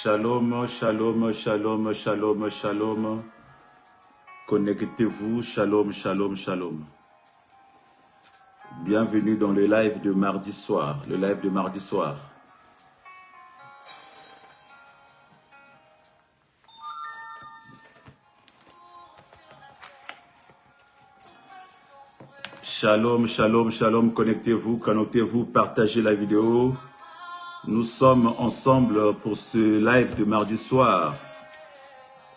Shalom, shalom, shalom, shalom, shalom. Connectez-vous, shalom, shalom, shalom. Bienvenue dans le live de mardi soir, le live de mardi soir. Shalom, shalom, shalom, connectez-vous, partagez la vidéo. Nous sommes ensemble pour ce live de mardi soir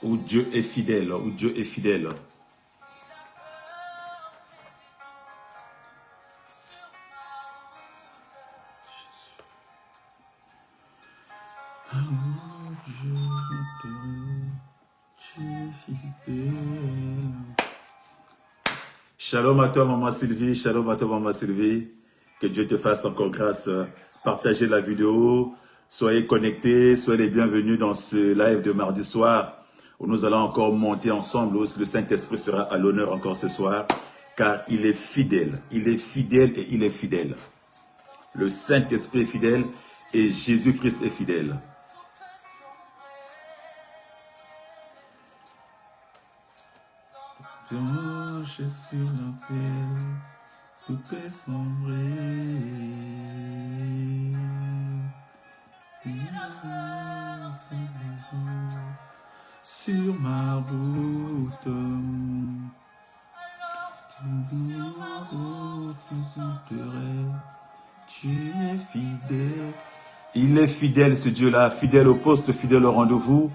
où Dieu est fidèle, où Dieu est fidèle. Shalom à toi, maman Sylvie. Shalom à toi, maman Sylvie. Que Dieu te fasse encore grâce. Partagez la vidéo. Soyez connectés. Soyez les bienvenus dans ce live de mardi soir où nous allons encore monter ensemble. Où le Saint-Esprit sera à l'honneur encore ce soir. Car il est fidèle. Il est fidèle et il est fidèle. Le Saint-Esprit est fidèle et Jésus-Christ est fidèle. Blanche sur la paix, tout peut sombrer. Sur ma route, tu es fidèle. Il est fidèle ce Dieu-là, fidèle au poste, fidèle au rendez-vous.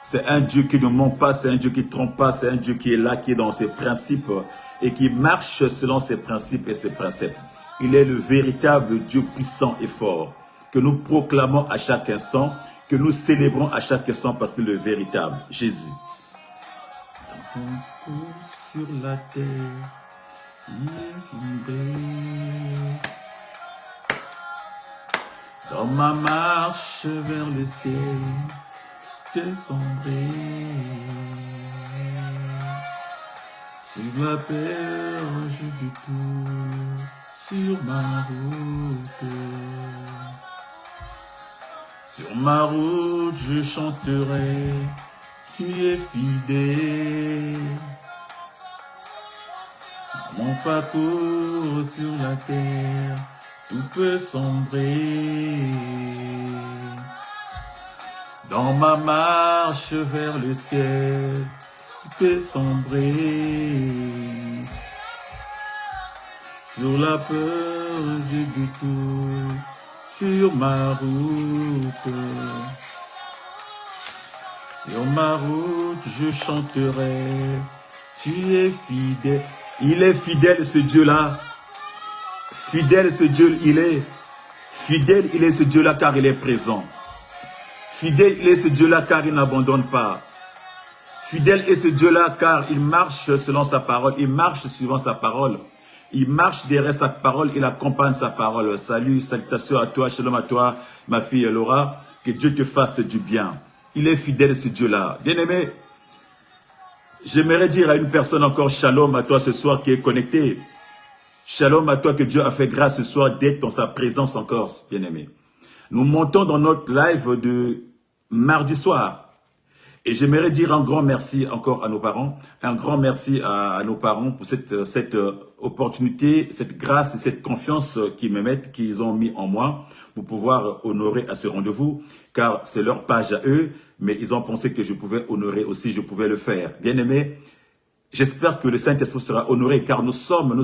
C'est un Dieu qui ne ment pas, c'est un Dieu qui ne trompe pas, c'est un Dieu qui est là, qui est dans ses principes et qui marche selon ses principes et ses préceptes. Il est le véritable Dieu puissant et fort que nous proclamons à chaque instant, que nous célébrons à chaque instant parce que le véritable, Jésus. Sur la terre, dans ma marche vers le ciel, de sombrer. Sur la berge du tout, sur ma route. Sur ma route, je chanterai, tu es fidèle. Mon parcours sur la terre, tout peut sombrer. Dans ma marche vers le ciel, tu peux sombrer. Sur la peur du tout, sur ma route. Sur ma route, je chanterai, tu es fidèle. Il est fidèle ce Dieu-là. Fidèle ce Dieu, il est. Fidèle, il est ce Dieu-là car il est présent. Fidèle est ce Dieu-là car il n'abandonne pas. Fidèle est ce Dieu-là car il marche selon sa parole. Il marche suivant sa parole. Il marche derrière sa parole. Il accompagne sa parole. Salut, salutations à toi, shalom à toi, ma fille Laura. Que Dieu te fasse du bien. Il est fidèle ce Dieu-là. Bien-aimé, j'aimerais dire à une personne encore shalom à toi ce soir qui est connectée. Shalom à toi que Dieu a fait grâce ce soir d'être dans sa présence encore, bien-aimé. Nous montons dans notre live de mardi soir. Et j'aimerais dire un grand merci encore à nos parents. Un grand merci à nos parents pour cette opportunité, cette grâce et cette confiance qu'ils me mettent, qu'ils ont mis en moi pour pouvoir honorer à ce rendez-vous. Car c'est leur page à eux, mais ils ont pensé que je pouvais honorer aussi, je pouvais le faire. Bien aimé, j'espère que le Saint-Esprit sera honoré car nous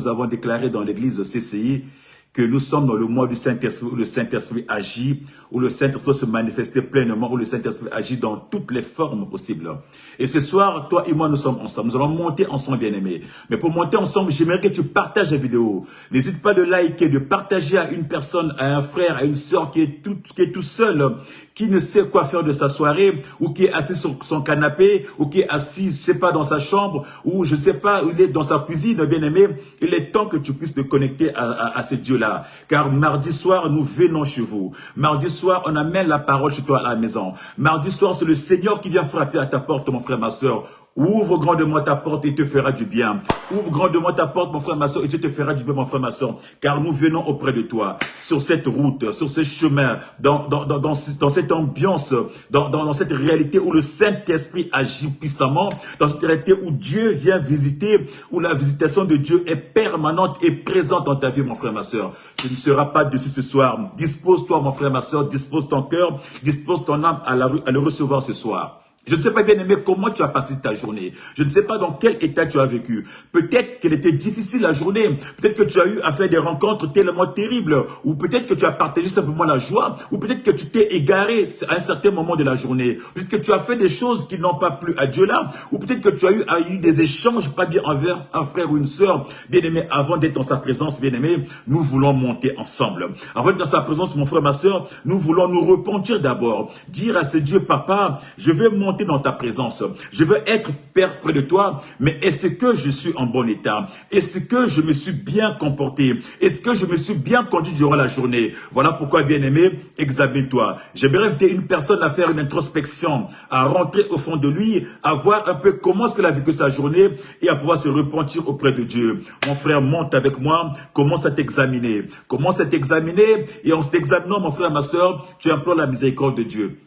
avons déclaré dans l'église CCI que nous sommes dans le mois du Saint-Esprit, où le Saint-Esprit agit, où le Saint-Esprit se manifeste pleinement, où le Saint-Esprit agit dans toutes les formes possibles. Et ce soir, toi et moi, nous sommes ensemble. Nous allons monter ensemble, bien-aimés. Mais pour monter ensemble, j'aimerais que tu partages la vidéo. N'hésite pas de liker, de partager à une personne, à un frère, à une soeur qui est tout seul, qui ne sait quoi faire de sa soirée, ou qui est assis sur son canapé, ou qui est assis, je sais pas, dans sa chambre, ou je sais pas, il est dans sa cuisine, bien-aimé. Il est temps que tu puisses te connecter à ce Dieu-là. Car mardi soir, nous venons chez vous. Mardi soir, on amène la parole chez toi à la maison. Mardi soir, c'est le Seigneur qui vient frapper à ta porte, mon frère, ma soeur. Ouvre grandement ta porte et te fera du bien. Ouvre grandement ta porte, mon frère, ma soeur, et Dieu te fera du bien, mon frère, ma soeur. Car nous venons auprès de toi, sur cette route, sur ce chemin, dans cette ambiance, dans cette réalité où le Saint-Esprit agit puissamment, dans cette réalité où Dieu vient visiter, où la visitation de Dieu est permanente et présente dans ta vie, mon frère, ma soeur. Tu ne seras pas dessus ce soir. Dispose-toi, mon frère, ma soeur, dispose ton cœur, dispose ton âme à le recevoir ce soir. Je ne sais pas, bien aimé, comment tu as passé ta journée. Je ne sais pas dans quel état tu as vécu. Peut-être qu'elle était difficile la journée. Peut-être que tu as eu à faire des rencontres tellement terribles. Ou peut-être que tu as partagé simplement la joie. Ou peut-être que tu t'es égaré à un certain moment de la journée. Peut-être que tu as fait des choses qui n'ont pas plu à Dieu là. Ou peut-être que tu as eu des échanges pas bien envers un frère ou une sœur. Bien aimé, avant d'être dans sa présence, bien aimé, nous voulons monter ensemble. Avant d'être dans sa présence, mon frère, ma sœur, nous voulons nous repentir d'abord. Dire à ce Dieu, papa, je veux monter dans ta présence. Je veux être Père près de toi, mais est-ce que je suis en bon état? Est-ce que je me suis bien comporté? Est-ce que je me suis bien conduit durant la journée? Voilà pourquoi, bien aimé, examine-toi. J'aimerais inviter une personne à faire une introspection, à rentrer au fond de lui, à voir un peu comment est-ce qu'il a vécu sa journée et à pouvoir se repentir auprès de Dieu. Mon frère, monte avec moi, commence à t'examiner. Commence à t'examiner et en t'examinant, mon frère, ma soeur, tu implores la miséricorde de Dieu.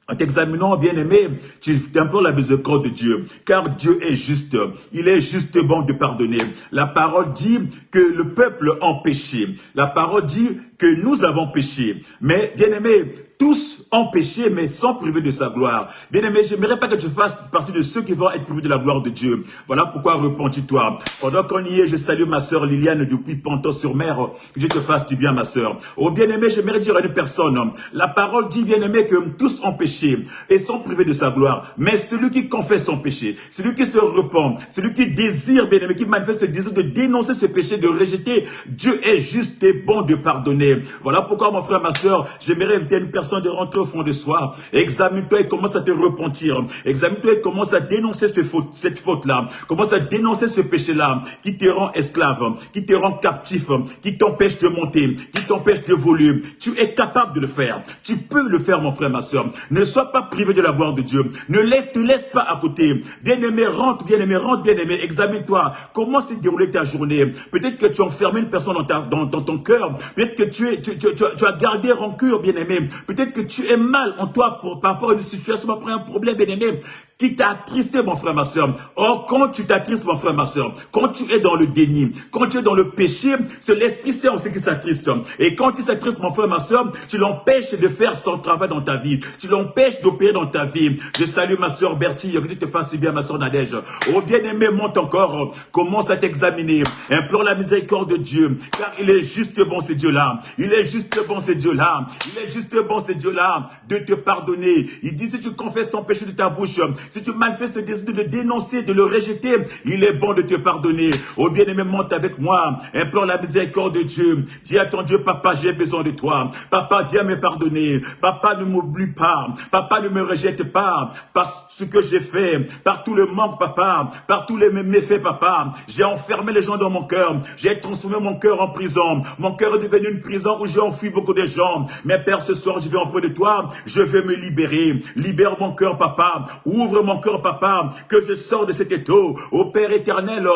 En t'examinant, bien-aimé, tu implores la miséricorde de Dieu, car Dieu est juste. Il est juste bon de pardonner. La parole dit que le peuple a péché. La parole dit que nous avons péché. Mais, bien-aimé, tous ont péché, mais sont privés de sa gloire. Bien-aimé, je n'aimerais pas que tu fasses partie de ceux qui vont être privés de la gloire de Dieu. Voilà pourquoi repentis-toi. Pendant qu'on y est, je salue ma sœur Liliane depuis Pontos-sur-Mer. Que Dieu te fasse du bien, ma sœur. Oh, bien-aimé, j'aimerais dire à une personne, la parole dit, bien-aimé, que tous ont péché et sont privés de sa gloire. Mais celui qui confesse son péché, celui qui se repent, celui qui désire, bien-aimé, qui manifeste le désir de dénoncer ce péché, de rejeter, Dieu est juste et bon de pardonner. Voilà pourquoi, mon frère, ma sœur, j'aimerais inviter une personne de rentrer au fond de soi. Examine-toi et commence à te repentir. Examine-toi et commence à dénoncer cette faute-là. Commence à dénoncer ce péché-là qui te rend esclave, qui te rend captif, qui t'empêche de monter, qui t'empêche d'évoluer. Tu es capable de le faire. Tu peux le faire, mon frère, ma soeur. Ne sois pas privé de la gloire de Dieu. Te laisse pas à côté. Bien-aimé, rentre, bien-aimé, examine-toi. Comment s'est déroulée ta journée? Peut-être que tu as enfermé une personne dans ton cœur. Peut-être que tu as gardé rancune, bien-aimé. Peut-être que tu es mal en toi par rapport à une situation, par rapport à un problème, bien-aimé, qui t'a attristé, mon frère, ma soeur. Or, quand tu t'attristes, mon frère, ma soeur, quand tu es dans le déni, quand tu es dans le péché, c'est l'Esprit Saint aussi qui s'attriste. Et quand tu s'attristes, mon frère, ma soeur, tu l'empêches de faire son travail dans ta vie. Tu l'empêches d'opérer dans ta vie. Je salue ma soeur Bertie, que Dieu te fasse bien, ma soeur Nadège. Oh, bien-aimé, monte encore. Commence à t'examiner. Implore la miséricorde de Dieu. Car il est juste bon, ce Dieu-là. Il est juste bon, ce Dieu-là. Il est juste bon, ce Dieu-là, de te pardonner. Il dit, si tu confesses ton péché de ta bouche, si tu manifestes le désir de le dénoncer, de le rejeter, il est bon de te pardonner. Oh bien-aimé, monte avec moi. Implore la miséricorde de Dieu. Dis à ton Dieu, papa, j'ai besoin de toi. Papa, viens me pardonner. Papa, ne m'oublie pas. Papa, ne me rejette pas par ce que j'ai fait, par tout le manque, papa, par tous les méfaits, papa. J'ai enfermé les gens dans mon cœur. J'ai transformé mon cœur en prison. Mon cœur est devenu une prison où j'ai enfui beaucoup de gens. Mais Père, ce soir, je vais auprès de toi. Je vais me libérer. Libère mon cœur, papa. Ouvre mon cœur, papa, que je sors de cet étau. Oh Père éternel,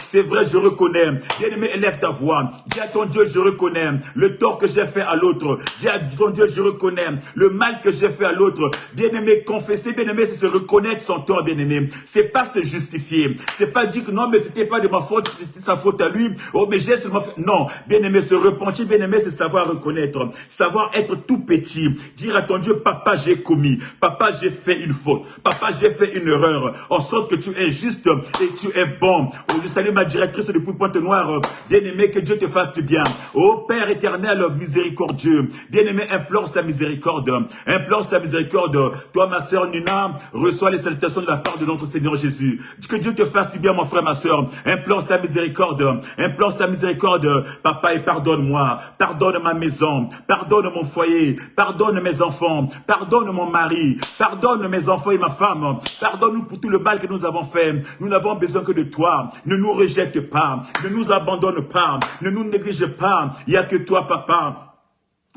c'est vrai, je reconnais. Bien-aimé, élève ta voix. Dis à ton Dieu, je reconnais le tort que j'ai fait à l'autre. Dis à ton Dieu, je reconnais le mal que j'ai fait à l'autre. Bien-aimé, confesser, bien-aimé, c'est se reconnaître son tort, bien-aimé. C'est pas se justifier. C'est pas dire que non, mais c'était pas de ma faute, c'était sa faute à lui. Oh, mais j'ai seulement fait. Non, bien-aimé, se repentir, bien-aimé, c'est savoir reconnaître. Savoir être tout petit. Dire à ton Dieu, papa, j'ai commis. Papa, j'ai fait une faute. Papa, j'ai fait une erreur. En sorte que tu es juste et tu es bon. Oh, je salue ma directrice depuis Pointe-Noire. Bien-aimé, que Dieu te fasse du bien. Oh Père éternel, miséricordieux. Bien-aimé, implore sa miséricorde. Implore sa miséricorde. Toi, ma sœur Nina, reçois les salutations de la part de notre Seigneur Jésus. Que Dieu te fasse du bien, mon frère, ma sœur. Implore sa miséricorde. Implore sa miséricorde. Papa, et pardonne-moi. Pardonne ma maison. Pardonne mon foyer. Pardonne mes enfants. Pardonne mon mari. Pardonne mes enfants et ma femme. Pardonne-nous pour tout le mal que nous avons fait. Nous n'avons besoin que de toi. Ne nous rejette pas. Ne nous abandonne pas. Ne nous néglige pas. Il n'y a que toi, papa.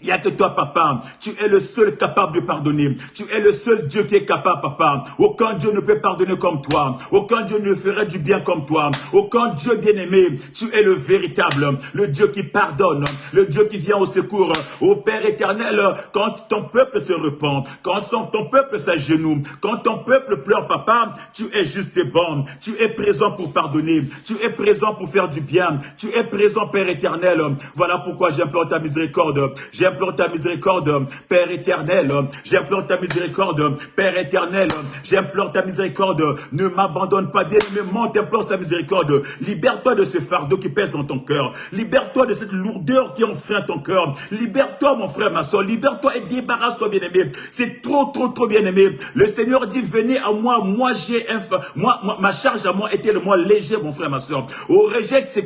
Il n'y a que toi, papa. Tu es le seul capable de pardonner. Tu es le seul Dieu qui est capable, papa. Aucun Dieu ne peut pardonner comme toi. Aucun Dieu ne ferait du bien comme toi. Aucun Dieu bien-aimé. Tu es le véritable, le Dieu qui pardonne, le Dieu qui vient au secours. Ô Père éternel, quand ton peuple se repent, quand ton peuple s'agenouille, quand ton peuple pleure, papa, tu es juste et bon. Tu es présent pour pardonner. Tu es présent pour faire du bien. Tu es présent, Père éternel. Voilà pourquoi j'implore ta miséricorde. J'implore ta miséricorde, Père éternel. J'implore ta miséricorde, Père éternel. J'implore ta miséricorde. Ne m'abandonne pas, bien-aimé. T'implore sa miséricorde. Libère-toi de ce fardeau qui pèse dans ton cœur. Libère-toi de cette lourdeur qui enfreint ton cœur. Libère-toi, mon frère, ma soeur. Libère-toi et débarrasse-toi, bien-aimé. C'est trop, bien-aimé. Le Seigneur dit, venez à moi. Ma charge à moi est tellement léger, mon frère, ma soeur. Oh, rejette ce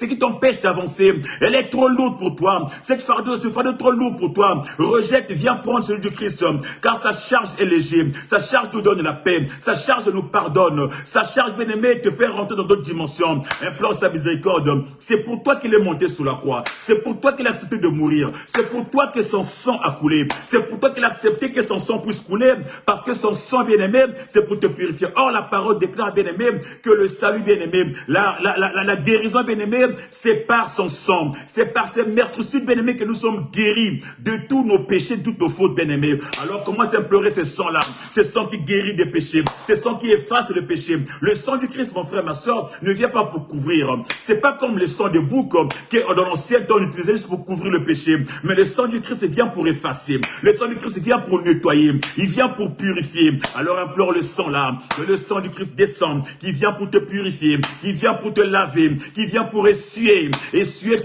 qui t'empêche d'avancer. Elle est trop lourde pour toi. Ce fardeau est trop lourd pour toi. Rejette, viens prendre celui du Christ. Car sa charge est légère. Sa charge nous donne la paix. Sa charge nous pardonne. Sa charge, bien-aimé, te fait rentrer dans d'autres dimensions. Implore sa miséricorde. C'est pour toi qu'il est monté sous la croix. C'est pour toi qu'il a accepté de mourir. C'est pour toi que son sang a coulé. C'est pour toi qu'il a accepté que son sang puisse couler. Parce que son sang, bien-aimé, c'est pour te purifier. Or, la parole déclare, bien-aimé, que le salut, bien-aimé, la guérison, bien-aimé, c'est par son sang. C'est par ses meurtrissures, bien-aimé, que nous sommes guéris de tous nos péchés, de toutes nos fautes, bien-aimé. Alors, commence à implorer ce sang-là. Ce sang qui guérit des péchés. Ce sang qui efface le péché. Le sang du Christ, mon frère, ma soeur, ne vient pas pour couvrir. C'est pas comme le sang de bouc que dans l'ancien temps on utilisait juste pour couvrir le péché. Mais le sang du Christ vient pour effacer. Le sang du Christ vient pour nettoyer. Il vient pour purifier. Alors implore le sang là. Que le sang du Christ descende. Qui vient pour te purifier. Qui vient pour te laver. Qui vient pour essuyer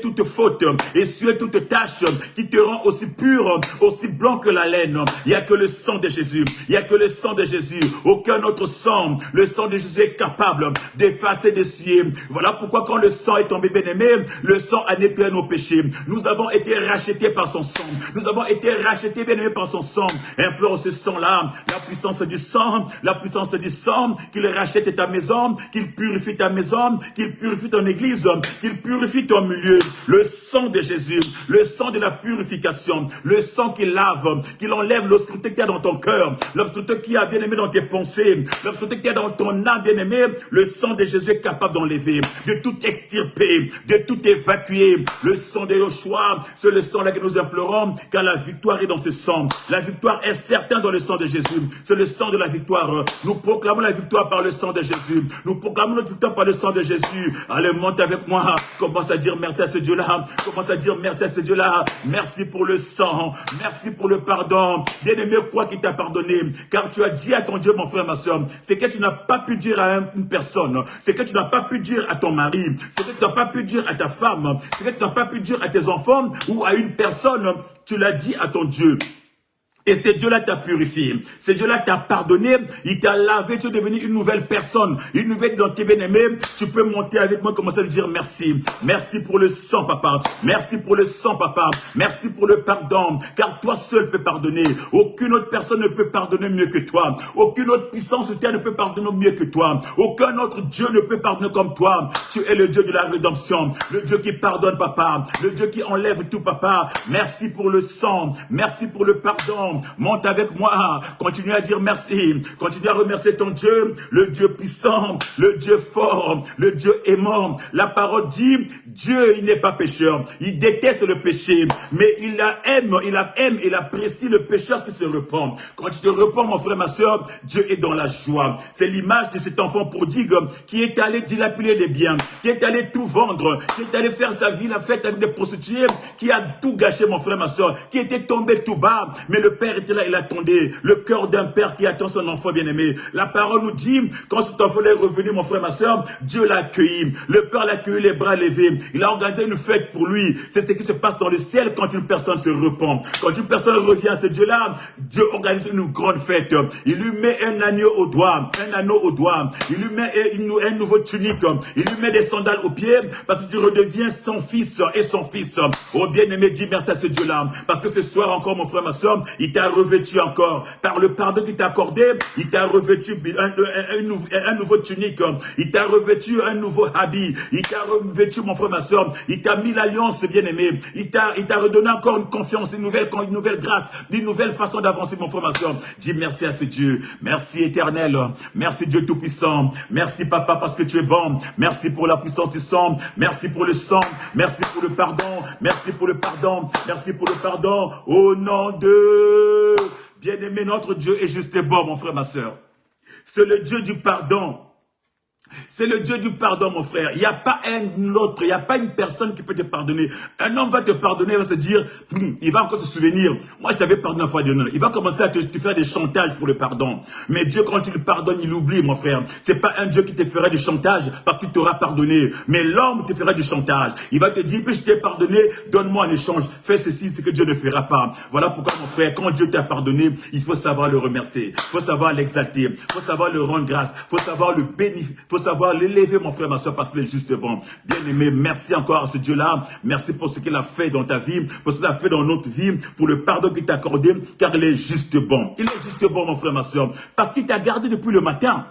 toute faute. Essuyer toute tâche. Qui te rend aussi pur, aussi blanc que la laine. Il n'y a que le sang de Jésus. Il n'y a que le sang de Jésus. Aucun autre sang. Le sang de Jésus est capable d'effacer, d'essuyer. Voilà pourquoi quand le sang est tombé, bien-aimé, le sang a nettoyé nos péchés. Nous avons été rachetés par son sang. Nous avons été rachetés, bien-aimé, par son sang. Implore ce sang-là, la puissance du sang, qu'il rachète ta maison, qu'il purifie ta maison, qu'il purifie ton église, qu'il purifie ton milieu. Le sang de Jésus, le sang de la purification, le sang qui lave, qu'il enlève l'obscurité qu'il y a dans ton cœur, l'obscurité qu'il y a, bien-aimé, dans tes pensées, l'obscurité qu'il y a dans ton âme, bien-aimé. Le sang de Jésus est capable d'enlever, de tout extirper, de tout évacuer. Le sang de Yoshua, c'est le sang là que nous implorons, car la victoire est dans ce sang. La victoire est certaine dans le sang de Jésus. C'est le sang de la victoire. Nous proclamons la victoire par le sang de Jésus. Nous proclamons notre victoire par le sang de Jésus. Allez, monte avec moi. Commence à dire merci à ce Dieu-là. Commence à dire merci à ce Dieu-là. Merci pour le sang. Merci pour le pardon. Bien-aimé, crois qu'il t'a pardonné. Car tu as dit à ton Dieu, mon frère, ma soeur, c'est que tu n'as pas pu dire à une personne, c'est que tu n'as pas pu dire à ton mari, c'est que tu n'as pas pu dire à ta femme, c'est que tu n'as pas pu dire à tes enfants ou à une personne, tu l'as dit à ton Dieu. Et ce Dieu-là t'a purifié. Ce Dieu-là t'a pardonné. Il t'a lavé. Tu es devenu une nouvelle personne. Une nouvelle identité, bien-aimé. Tu peux monter avec moi, commencer à lui dire merci. Merci pour le sang, papa. Merci pour le sang, papa. Merci pour le pardon. Car toi seul peux pardonner. Aucune autre personne ne peut pardonner mieux que toi. Aucune autre puissance sur terre ne peut pardonner mieux que toi. Aucun autre Dieu ne peut pardonner comme toi. Tu es le Dieu de la rédemption. Le Dieu qui pardonne, papa. Le Dieu qui enlève tout, papa. Merci pour le sang. Merci pour le pardon. Monte avec moi, continue à dire merci, continue à remercier ton Dieu, le Dieu puissant, le Dieu fort, le Dieu aimant. La parole dit, Dieu, il n'est pas pécheur, il déteste le péché, mais il aime, il apprécie le pécheur qui se repent. Quand tu te repens, mon frère, ma soeur, Dieu est dans la joie. C'est l'image de cet enfant prodigue qui est allé dilapider les biens, qui est allé tout vendre, qui est allé faire sa vie, la fête avec des prostituées, qui a tout gâché, mon frère, ma soeur, qui était tombé tout bas, mais le Père était là, il attendait. Le cœur d'un père qui attend son enfant bien-aimé. La parole nous dit, quand cet enfant est revenu, mon frère, ma soeur, Dieu l'a accueilli. Le Père l'a accueilli, les bras levés. Il a organisé une fête pour lui. C'est ce qui se passe dans le ciel quand une personne se repent. Quand une personne revient à ce Dieu-là, Dieu organise une grande fête. Il lui met un agneau au doigt, un anneau au doigt. Il lui met un nouveau tunique. Il lui met des sandales aux pieds parce que tu redeviens son fils et son fils. Oh bien-aimé, dis merci à ce Dieu-là. Parce que ce soir encore, mon frère, ma soeur, il t'a revêtu encore. Par le pardon qu'il t'a accordé, il t'a revêtu un nouveau tunique. Il t'a revêtu un nouveau habit. Il t'a revêtu, mon frère, ma soeur. Il t'a mis l'alliance, bien-aimé. Il t'a redonné encore une confiance, une nouvelle grâce, une nouvelle façon d'avancer, mon frère, ma soeur. Dis merci à ce Dieu. Merci éternel. Merci Dieu Tout-Puissant. Merci Papa parce que tu es bon. Merci pour la puissance du sang. Merci pour le sang. Merci pour le pardon. Merci pour le pardon. Merci pour le pardon. Au nom de... Bien-aimé, notre Dieu est juste et bon, mon frère, ma soeur. C'est le Dieu du pardon. C'est le Dieu du pardon, mon frère. Il n'y a pas un autre, il n'y a pas une personne qui peut te pardonner. Un homme va te pardonner, il va se dire, il va encore se souvenir. Moi, je t'avais pardonné une fois. Il va commencer à te faire des chantages pour le pardon. Mais Dieu, quand tu le pardonnes, il oublie, mon frère. C'est pas un Dieu qui te fera du chantage parce qu'il t'aura pardonné. Mais l'homme te fera du chantage. Il va te dire, puis je t'ai pardonné, donne-moi en échange. Fais ceci, ce que Dieu ne fera pas. Voilà pourquoi, mon frère, quand Dieu t'a pardonné, il faut savoir le remercier. Il faut savoir l'exalter. Il faut savoir le rendre grâce. Il faut savoir le bénéficier. Il faut savoir l'élever, mon frère, ma soeur, parce qu'il est juste bon. Bien-aimé, merci encore à ce Dieu-là. Merci pour ce qu'il a fait dans ta vie, pour ce qu'il a fait dans notre vie, pour le pardon qu'il t'a accordé, car il est juste bon. Il est juste bon, mon frère, ma soeur, parce qu'il t'a gardé depuis le matin.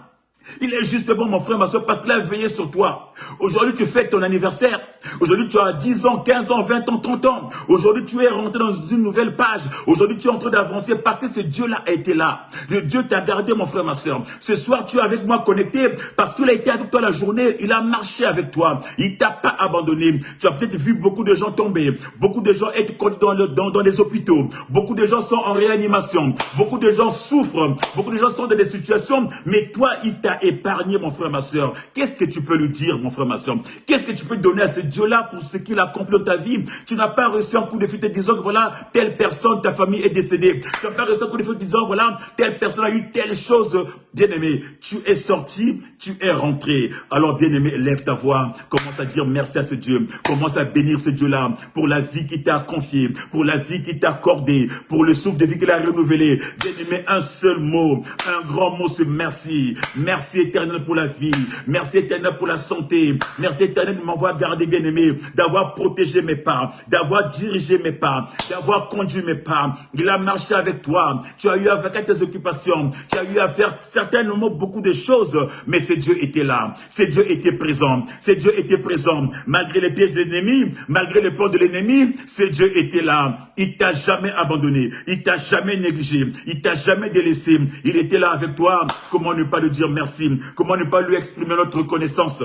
Il est juste bon, mon frère, ma soeur, parce qu'il a veillé sur toi. Aujourd'hui, tu fêtes ton anniversaire. Aujourd'hui, tu as 10 ans, 15 ans, 20 ans, 30 ans. Aujourd'hui, tu es rentré dans une nouvelle page. Aujourd'hui, tu es en train d'avancer parce que ce Dieu-là a été là. Le Dieu t'a gardé, mon frère, ma soeur. Ce soir, tu es avec moi connecté parce qu'il a été avec toi la journée. Il a marché avec toi. Il t'a pas abandonné. Tu as peut-être vu beaucoup de gens tomber. Beaucoup de gens être dans les hôpitaux. Beaucoup de gens sont en réanimation. Beaucoup de gens souffrent. Beaucoup de gens sont dans des situations. Mais toi, il t'a épargné, mon frère, ma soeur. Qu'est-ce que tu peux lui dire, mon frère, ma soeur? Qu'est-ce que tu peux donner à ce Dieu-là pour ce qu'il a accompli dans ta vie? Tu n'as pas reçu un coup de fil te disant que voilà, telle personne, ta famille est décédée. Tu n'as pas reçu un coup de fil te disant voilà, telle personne a eu telle chose. Bien-aimé, tu es sorti, tu es rentré. Alors, bien-aimé, lève ta voix. Commence à dire merci à ce Dieu. Commence à bénir ce Dieu-là pour la vie qu'il t'a confiée, pour la vie qu'il t'a accordée, pour le souffle de vie qu'il a renouvelé. Bien-aimé, un seul mot, un grand mot, c'est merci. Merci éternel pour la vie. Merci éternel pour la santé. Merci éternel de m'avoir gardé, bien-aimé, d'avoir protégé mes pas, d'avoir dirigé mes pas, d'avoir conduit mes pas. Il a marché avec toi. Tu as eu à faire tes occupations. Tu as eu à faire certainement beaucoup de choses. Mais ce Dieu était là. Ce Dieu était présent. Ce Dieu était présent. Malgré les pièges de l'ennemi, malgré les plans de l'ennemi, ce Dieu était là. Il t'a jamais abandonné. Il t'a jamais négligé. Il t'a jamais délaissé. Il était là avec toi. Comment ne pas lui dire merci? Comment ne pas lui exprimer notre reconnaissance?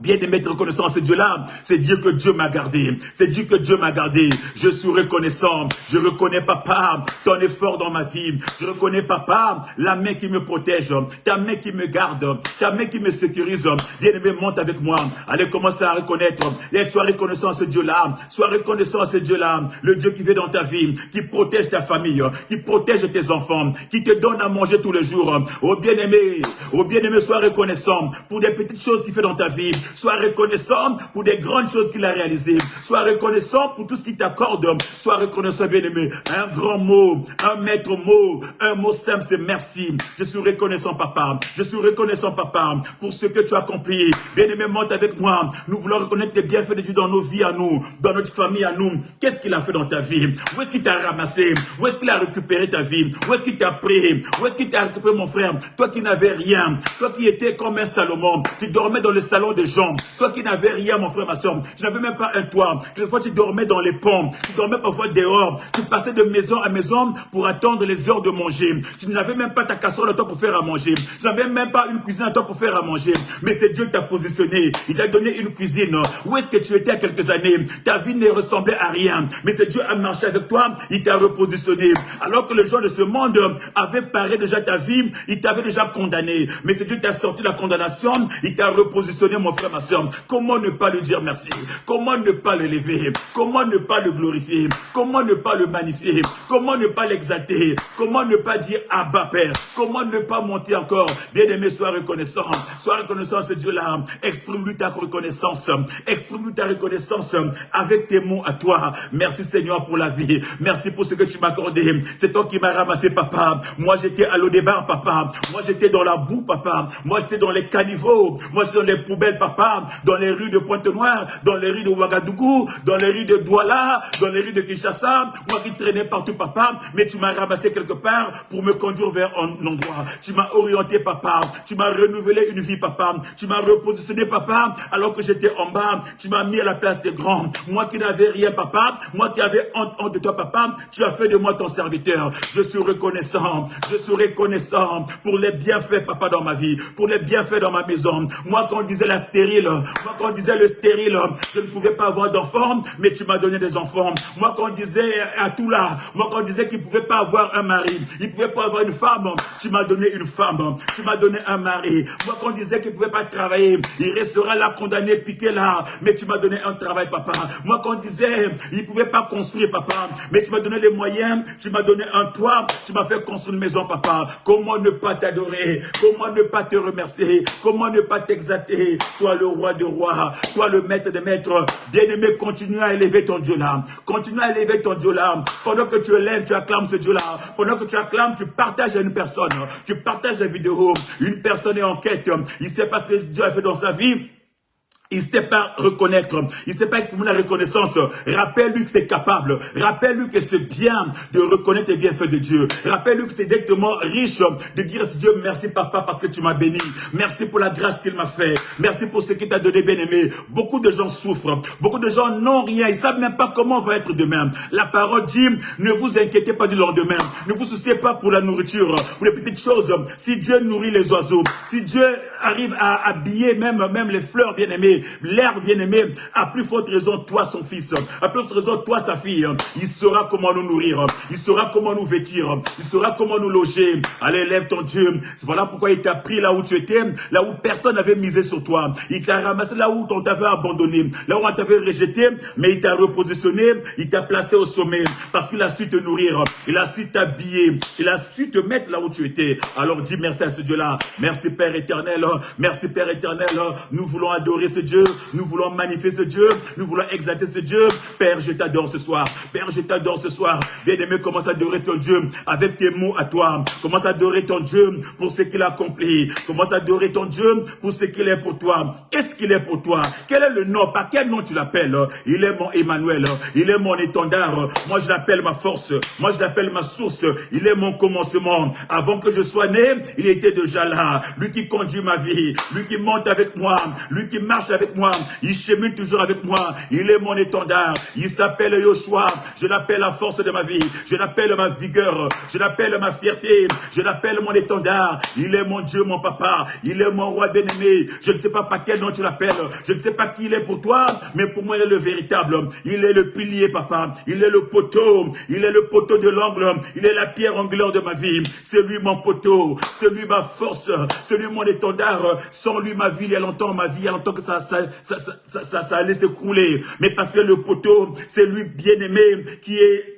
Bien de mettre reconnaissance à ce Dieu-là, c'est dire que Dieu m'a gardé. C'est dire que Dieu m'a gardé. Je suis reconnaissant. Je reconnais, Papa, ton effort dans ma vie. Je reconnais, Papa, la main qui me protège, ta main qui me garde, ta main qui me sécurise. Bien-aimé, monte avec moi. Allez commencer à reconnaître. Et sois reconnaissant à ce Dieu-là. Sois reconnaissant à ce Dieu-là. Le Dieu qui vit dans ta vie, qui protège ta famille, qui protège tes enfants, qui te donne à manger tous les jours. Oh bien-aimé, sois reconnaissant pour des petites choses qu'il fait dans ta vie. Sois reconnaissant pour des grandes choses qu'il a réalisées. Sois reconnaissant pour tout ce qu'il t'accorde. Sois reconnaissant, bien-aimé. Un grand mot, un maître mot, un mot simple, c'est merci. Je suis reconnaissant, Papa. Je suis reconnaissant, Papa, pour ce que tu as accompli. Bien-aimé, monte avec moi. Nous voulons reconnaître les bienfaits de Dieu dans nos vies à nous, dans notre famille à nous. Qu'est-ce qu'il a fait dans ta vie? Où est-ce qu'il t'a ramassé? Où est-ce qu'il a récupéré ta vie? Où est-ce qu'il t'a pris? Où est-ce qu'il t'a récupéré, mon frère? Toi qui n'avais rien. Toi qui étais comme un Salomon. Tu dormais dans le salon des gens. Toi qui n'avais rien, mon frère, ma soeur, tu n'avais même pas un toit. Quelquefois, tu dormais dans les ponts. Tu dormais parfois dehors. Tu passais de maison à maison pour attendre les heures de manger. Tu n'avais même pas ta casserole à toi pour faire à manger. Tu n'avais même pas une cuisine à toi pour faire à manger. Mais c'est Dieu qui t'a positionné. Il t'a donné une cuisine. Où est-ce que tu étais il y a quelques années? Ta vie ne ressemblait à rien. Mais c'est Dieu a marché avec toi. Il t'a repositionné. Alors que les gens de ce monde avaient paré déjà ta vie, il t'avait déjà condamné. Mais c'est Dieu qui t'a sorti de la condamnation. Il t'a repositionné, mon frère, ma soeur. Comment ne pas lui dire merci? Comment ne pas le lever? Comment ne pas le glorifier? Comment ne pas le magnifier? Comment ne pas l'exalter? Comment ne pas dire Abba Père? Comment ne pas monter encore? Bien-aimé, sois reconnaissant. Sois reconnaissant à ce Dieu-là. Exprime-lui ta reconnaissance. Exprime-lui ta reconnaissance avec tes mots à toi. Merci Seigneur pour la vie. Merci pour ce que tu m'as accordé. C'est toi qui m'as ramassé, Papa. Moi, j'étais à l'eau des bars, Papa. Moi, j'étais dans la boue, Papa. Moi, j'étais dans les caniveaux. Moi, j'étais dans les poubelles, Papa. papa, dans les rues de Pointe-Noire, dans les rues de Ouagadougou, dans les rues de Douala, dans les rues de Kinshasa, moi qui traînais partout, papa, mais tu m'as ramassé quelque part pour me conduire vers un endroit. Tu m'as orienté, papa, tu m'as renouvelé une vie, papa, tu m'as repositionné, papa, alors que j'étais en bas, tu m'as mis à la place des grands. Moi qui n'avais rien, papa, moi qui avais honte de toi, papa, tu as fait de moi ton serviteur. Je suis reconnaissant pour les bienfaits, papa, dans ma vie, pour les bienfaits dans ma maison. Moi, quand on disait la stérile, moi, quand on disait le stérile, je ne pouvais pas avoir d'enfants, mais tu m'as donné des enfants. Moi, quand on disait à tout là, moi, quand on disait qu'il ne pouvait pas avoir un mari, il ne pouvait pas avoir une femme, tu m'as donné une femme, tu m'as donné un mari. Moi, quand on disait qu'il ne pouvait pas travailler, il restera là, condamné, piqué là, mais tu m'as donné un travail, papa. Moi, quand on disait, il ne pouvait pas construire, papa, mais tu m'as donné les moyens, tu m'as donné un toit, tu m'as fait construire une maison, papa. Comment ne pas t'adorer? Comment ne pas te remercier? Comment ne pas t'exalter? Toi, le roi de rois, toi, le maître des maîtres. Bien-aimé, continue à élever ton Dieu là. Continue à élever ton Dieu là. Pendant que tu élèves, tu acclames ce Dieu là. Pendant que tu acclames, tu partages à une personne. Tu partages la vidéo. Une personne est en quête. Il sait pas ce que Dieu a fait dans sa vie. Il ne sait pas reconnaître, il ne sait pas exprimer la reconnaissance. Rappelle-lui que c'est capable. Rappelle-lui que c'est bien de reconnaître les bienfaits de Dieu. Rappelle-lui que c'est directement riche de dire à Dieu merci papa parce que tu m'as béni. Merci pour la grâce qu'il m'a fait. Merci pour ce qu'il t'a donné, bien-aimé. Beaucoup de gens souffrent. Beaucoup de gens n'ont rien. Ils ne savent même pas comment va être demain. La parole dit, ne vous inquiétez pas du lendemain. Ne vous souciez pas pour la nourriture, pour les petites choses. Si Dieu nourrit les oiseaux, si Dieu arrive à habiller même les fleurs, bien-aimées, l'herbe, bien-aimé, à plus forte raison, toi son fils, à plus forte raison, toi sa fille, il saura comment nous nourrir, il saura comment nous vêtir, il saura comment nous loger. Allez, lève ton Dieu. Voilà pourquoi il t'a pris là où tu étais, là où personne n'avait misé sur toi. Il t'a ramassé là où on t'avait abandonné, là où on t'avait rejeté, mais il t'a repositionné, il t'a placé au sommet, parce qu'il a su te nourrir, il a su t'habiller, il a su te mettre là où tu étais. Alors dis merci à ce Dieu-là. Merci Père éternel, merci Père éternel. Nous voulons adorer ce Dieu, nous voulons magnifier ce Dieu, nous voulons exalter ce Dieu. Père, je t'adore ce soir. Père, je t'adore ce soir. Bien-aimé, commence à adorer ton Dieu avec tes mots à toi. Commence à adorer ton Dieu pour ce qu'il a accompli. Commence à adorer ton Dieu pour ce qu'il est pour toi. Qu'est-ce qu'il est pour toi? Quel est le nom? Par quel nom tu l'appelles? Il est mon Emmanuel. Il est mon étendard. Moi, je l'appelle ma force. Moi, je l'appelle ma source. Il est mon commencement. Avant que je sois né, il était déjà là. Lui qui conduit ma vie. Lui qui monte avec moi. Lui qui marche avec moi, il chemine toujours avec moi, il est mon étendard, il s'appelle Yoshua, je l'appelle la force de ma vie, je l'appelle ma vigueur, je l'appelle ma fierté, je l'appelle mon étendard, il est mon Dieu, mon papa, il est mon roi bien-aimé, je ne sais pas par quel nom tu l'appelles, je ne sais pas qui il est pour toi, mais pour moi il est le véritable, il est le pilier papa, il est le poteau de l'angle, il est la pierre angulaire de ma vie, c'est lui mon poteau, c'est lui ma force, c'est lui mon étendard, sans lui ma vie, il y a longtemps ma vie, il y a longtemps que ça allait s'écrouler. Mais parce que le poteau, c'est lui bien-aimé qui est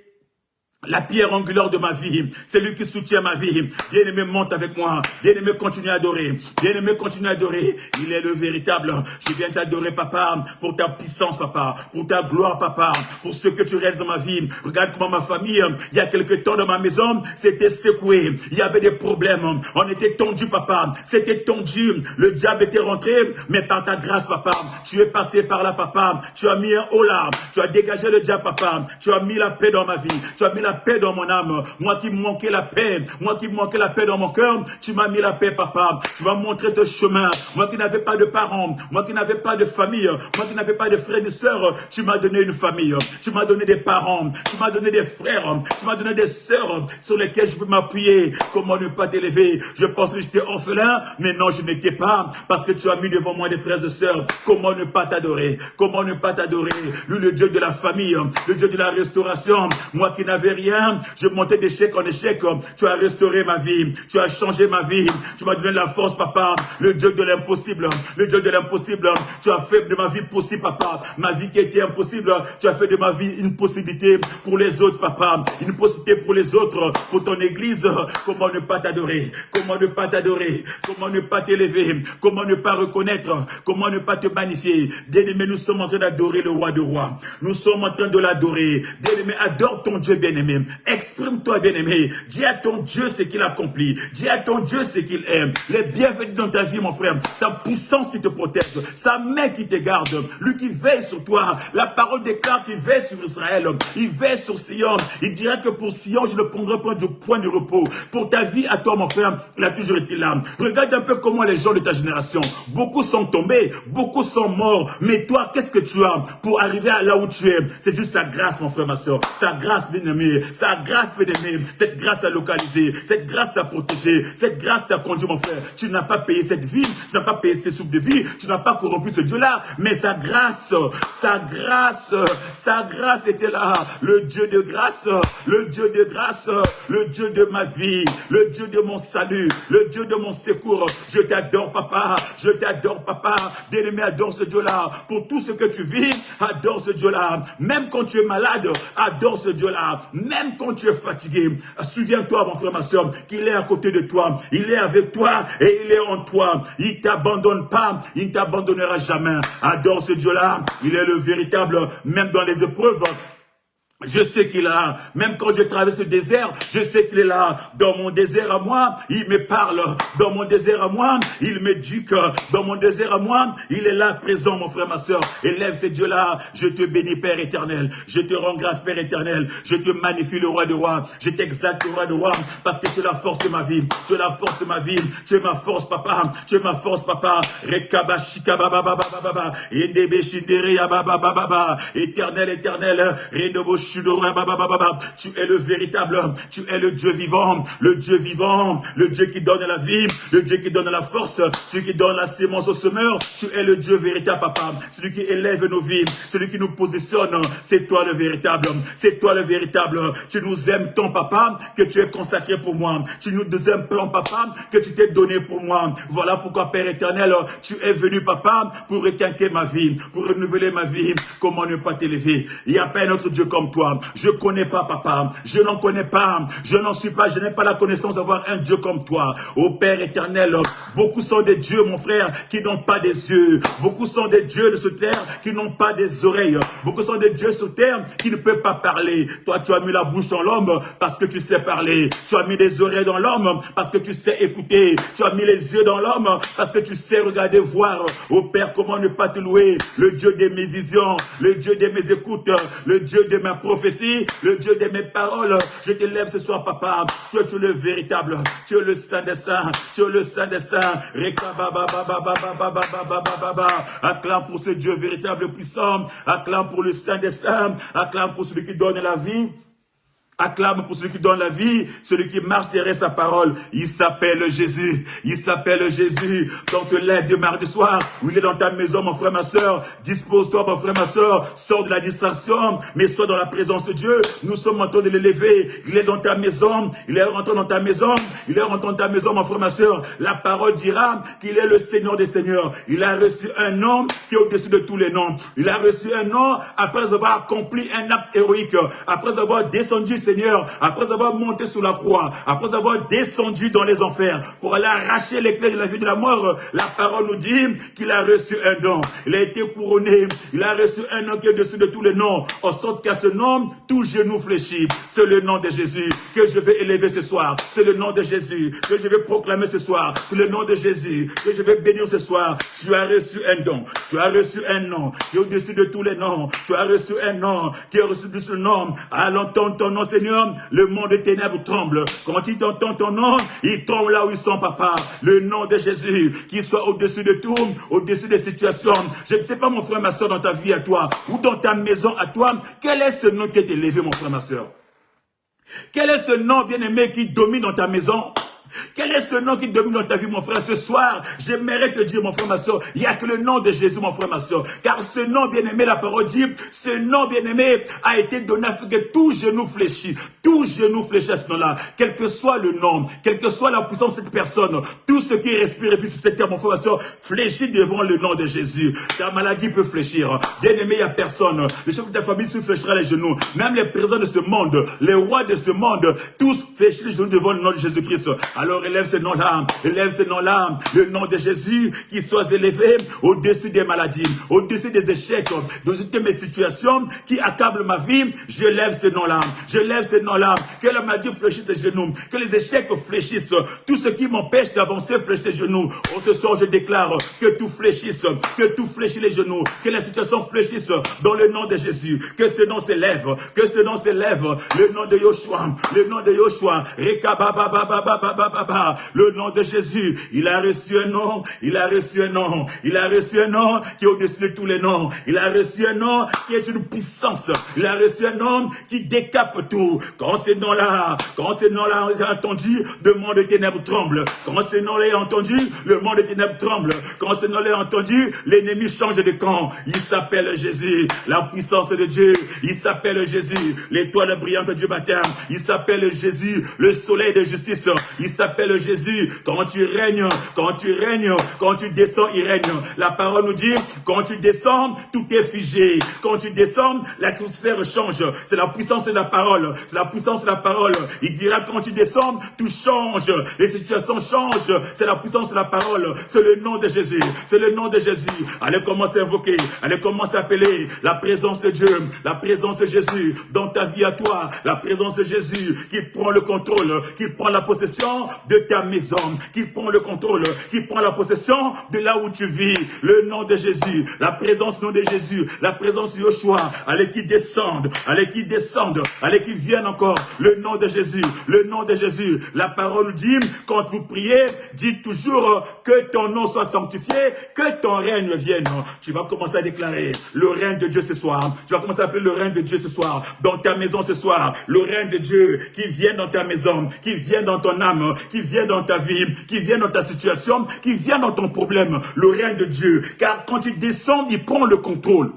la pierre angulaire de ma vie, c'est lui qui soutient ma vie. Bien-aimé, monte avec moi. Bien-aimé, continue à adorer. Bien-aimé, continue à adorer. Il est le véritable. Je viens t'adorer, papa, pour ta puissance, papa, pour ta gloire, papa, pour ce que tu réalises dans ma vie. Regarde comment ma famille, il y a quelque temps dans ma maison, c'était secoué. Il y avait des problèmes. On était tendu, papa. C'était tendu. Le diable était rentré, mais par ta grâce, papa, tu es passé par là, papa. Tu as mis un haut là. Tu as dégagé le diable, papa. Tu as mis la paix dans ma vie. Tu as mis la paix dans mon âme, moi qui manquais la paix, moi qui manquais la paix dans mon cœur, tu m'as mis la paix, papa, tu m'as montré ton chemin, moi qui n'avais pas de parents, moi qui n'avais pas de famille, moi qui n'avais pas de frères et sœurs, tu m'as donné une famille, tu m'as donné des parents, tu m'as donné des frères, tu m'as donné des sœurs sur lesquelles je peux m'appuyer. Comment ne pas t'élever? Je pense que j'étais orphelin, mais non, je n'étais pas, parce que tu as mis devant moi des frères et sœurs. Comment ne pas t'adorer? Comment ne pas t'adorer? Lui, le Dieu de la famille, le Dieu de la restauration, moi qui n'avais rien, je montais d'échec en échec, tu as restauré ma vie, tu as changé ma vie, tu m'as donné la force, papa, le Dieu de l'impossible, le Dieu de l'impossible, tu as fait de ma vie possible, papa, ma vie qui était impossible, tu as fait de ma vie une possibilité pour les autres, papa, une possibilité pour les autres, pour ton église. Comment ne pas t'adorer? Comment ne pas t'adorer? Comment ne pas t'élever? Comment ne pas reconnaître? Comment ne pas te magnifier? Bien-aimé, nous sommes en train d'adorer le roi de rois, nous sommes en train de l'adorer. Bien-aimé, adore ton Dieu bien-aimé. bien-aimé. Exprime-toi, bien-aimé. Dis à ton Dieu ce qu'il accomplit. Dis à ton Dieu ce qu'il aime. Les bienvenus dans ta vie, mon frère. Sa puissance qui te protège. Sa main qui te garde. Lui qui veille sur toi. La parole déclare qu'il veille sur Israël. Il veille sur Sion. Il dirait que pour Sion, je ne prendrai pas du point de repos. Pour ta vie, à toi, mon frère, il a toujours été là. Regarde un peu comment les gens de ta génération, beaucoup sont tombés, beaucoup sont morts. Mais toi, qu'est-ce que tu as pour arriver à là où tu es? C'est juste sa grâce, mon frère, ma soeur. Sa grâce, bien-aimé. Sa grâce, bien-aimé. Cette grâce t'a localisé. Cette grâce t'a protégé. Cette grâce t'a conduit, mon frère. Tu n'as pas payé cette vie. Tu n'as pas payé ces souffles de vie. Tu n'as pas corrompu ce Dieu-là. Mais sa grâce était là. Le Dieu de grâce, le Dieu de grâce, le Dieu de ma vie, le Dieu de mon salut, le Dieu de mon secours. Je t'adore, papa. Je t'adore, papa. Bien-aimé, adore ce Dieu-là. Pour tout ce que tu vis, adore ce Dieu-là. Même quand tu es malade, adore ce Dieu-là. Même quand tu es fatigué, souviens-toi, mon frère, ma soeur, qu'il est à côté de toi. Il est avec toi et il est en toi. Il ne t'abandonne pas. Il ne t'abandonnera jamais. Adore ce Dieu-là. Il est le véritable, même dans les épreuves. Je sais qu'il est là. Même quand je traverse le désert, je sais qu'il est là. Dans mon désert à moi, il me parle. Dans mon désert à moi, il m'éduque. Dans mon désert à moi, il est là présent, mon frère, ma soeur. Élève ce Dieu-là. Je te bénis, Père éternel. Je te rends grâce, Père éternel. Je te magnifie, le roi de rois. Je t'exalte, le roi de rois, parce que tu es la force de ma vie. Tu es la force de ma vie. Tu es ma force, papa. Tu es ma force, papa. Rekabashika baba baba baba. Endebe shindere ya baba baba. Éternel, éternel. Rendobo. Tu es le véritable, tu es le Dieu vivant, le Dieu vivant, le Dieu qui donne la vie, le Dieu qui donne la force, celui qui donne la sémence au semeur. Tu es le Dieu véritable, papa, celui qui élève nos vies, celui qui nous positionne. C'est toi le véritable, c'est toi le véritable. Tu nous aimes tant, papa, que tu es consacré pour moi. Tu nous aimes tant, papa, que tu t'es donné pour moi. Voilà pourquoi, Père éternel, tu es venu, papa, pour requinquer ma vie, pour renouveler ma vie. Comment ne pas t'élever? Il n'y a pas un autre Dieu comme toi. Je connais pas, papa. Je n'en connais pas. Je n'en suis pas. Je n'ai pas la connaissance d'avoir un Dieu comme toi. Ô Père éternel, beaucoup sont des dieux, mon frère, qui n'ont pas des yeux. Beaucoup sont des dieux de cette terre qui n'ont pas des oreilles. Beaucoup sont des dieux sur terre qui ne peuvent pas parler. Toi, tu as mis la bouche dans l'homme parce que tu sais parler. Tu as mis des oreilles dans l'homme parce que tu sais écouter. Tu as mis les yeux dans l'homme parce que tu sais regarder, voir. Ô Père, comment ne pas te louer? Le Dieu de mes visions, le Dieu de mes écoutes, le Dieu de ma prophétie, le Dieu de mes paroles. Je te lève ce soir, papa. Tu es le véritable. Tu es le Saint des Saints. Tu es le Saint des Saints. Acclame pour ce Dieu véritable puissant. Acclame pour le Saint des Saints. Acclame pour celui qui donne la vie. Acclame pour celui qui donne la vie, celui qui marche derrière sa parole. Il s'appelle Jésus. Il s'appelle Jésus. Dans ce lève de mardi soir, où il est dans ta maison, mon frère, ma soeur. Dispose-toi, mon frère, ma soeur. Sors de la distraction, mais sois dans la présence de Dieu. Nous sommes en train de l'élever. Il est dans ta maison. Il est rentré dans ta maison. Il est rentré dans ta maison, mon frère, ma soeur. La parole dira qu'il est le Seigneur des Seigneurs. Il a reçu un nom qui est au-dessus de tous les noms. Il a reçu un nom après avoir accompli un acte héroïque. Après avoir descendu, Seigneur, après avoir monté sous la croix, après avoir descendu dans les enfers, pour aller arracher les clés de la vie de la mort, la parole nous dit qu'il a reçu un don. Il a été couronné. Il a reçu un nom qui est au-dessus de tous les noms. En sorte qu'à ce nom, tout genou fléchit. C'est le nom de Jésus que je vais élever ce soir. C'est le nom de Jésus que je vais proclamer ce soir. C'est le nom de Jésus que je vais bénir ce soir. Tu as reçu un don. Tu as reçu un nom qui est au-dessus de tous les noms. Tu as reçu un nom qui est au-dessus de ce nom. À l'entendre ton nom, Seigneur, le monde des ténèbres tremble. Quand il entend ton nom, il tremble là où ils sont, papa. Le nom de Jésus, qui soit au-dessus de tout, au-dessus des situations. Je ne sais pas, mon frère, ma soeur, dans ta vie à toi, ou dans ta maison à toi, quel est ce nom qui est élevé, mon frère, ma soeur? Quel est ce nom bien-aimé qui domine dans ta maison? Quel est ce nom qui domine dans ta vie, mon frère? Ce soir, j'aimerais te dire, mon frère, ma soeur, il n'y a que le nom de Jésus, mon frère, ma soeur. Car ce nom bien-aimé, la parole dit, ce nom bien-aimé a été donné afin que tout genou fléchit. Tout genou fléchit à ce nom-là. Quel que soit le nom, quelle que soit la puissance de cette personne, tout ce qui respire et vit sur cette terre, mon frère, ma soeur, fléchit devant le nom de Jésus. Ta maladie peut fléchir. Bien-aimé, il n'y a personne. Le chef de ta famille se fléchira les genoux. Même les présents de ce monde, les rois de ce monde, tous fléchissent les genoux devant le nom de Jésus-Christ. Alors élève ce nom-là, élève ce nom-là, le nom de Jésus, qui soit élevé au-dessus des maladies, au-dessus des échecs, au-dessus de mes situations qui accablent ma vie. Je lève ce nom-là, je lève ce nom-là, que la maladie fléchisse tes genoux, que les échecs fléchissent, tout ce qui m'empêche d'avancer fléchisse tes genoux. Ce soir, je déclare que tout fléchisse, que tout fléchisse les genoux, que la situation fléchisse dans le nom de Jésus, que ce nom s'élève, que ce nom s'élève, le nom de Yoshua, le nom de Yoshua, le nom de Jésus. Il a reçu un nom, il a reçu un nom, il a reçu un nom qui est au-dessus de tous les noms, il a reçu un nom qui est une puissance, il a reçu un nom qui décape tout. Quand ce nom-là est entendu, le monde de ténèbres tremble. Quand ce nom-là est entendu, le monde de ténèbres tremble. Quand ce nom-là est entendu, l'ennemi change de camp. Il s'appelle Jésus, la puissance de Dieu. Il s'appelle Jésus, l'étoile brillante du matin. Il s'appelle Jésus, le soleil de justice. Il s'appelle Jésus. Quand tu règnes, quand tu descends, il règne. La parole nous dit, quand tu descends, tout est figé. Quand tu descends, l'atmosphère change. C'est la puissance de la parole. C'est la puissance de la parole. Il dira, quand tu descends, tout change. Les situations changent. C'est la puissance de la parole. C'est le nom de Jésus. C'est le nom de Jésus. Allez commencer à invoquer. Allez commencer à appeler la présence de Dieu. La présence de Jésus dans ta vie à toi. La présence de Jésus qui prend le contrôle, qui prend la possession de ta maison, qui prend le contrôle, qui prend la possession de là où tu vis. Le nom de Jésus. La présence nom de Jésus. La présence de Yoshua. Allez qui descendent. Allez qui descendent. Allez qui viennent encore. Le nom de Jésus. Le nom de Jésus. La parole dit, quand vous priez, dites toujours que ton nom soit sanctifié, que ton règne vienne. Tu vas commencer à déclarer le règne de Dieu ce soir. Tu vas commencer à appeler le règne de Dieu ce soir. Dans ta maison ce soir. Le règne de Dieu qui vient dans ta maison, qui vient dans ton âme, qui vient dans ta vie, qui vient dans ta situation, qui vient dans ton problème. Le règne de Dieu. Car quand tu descends, il prend le contrôle.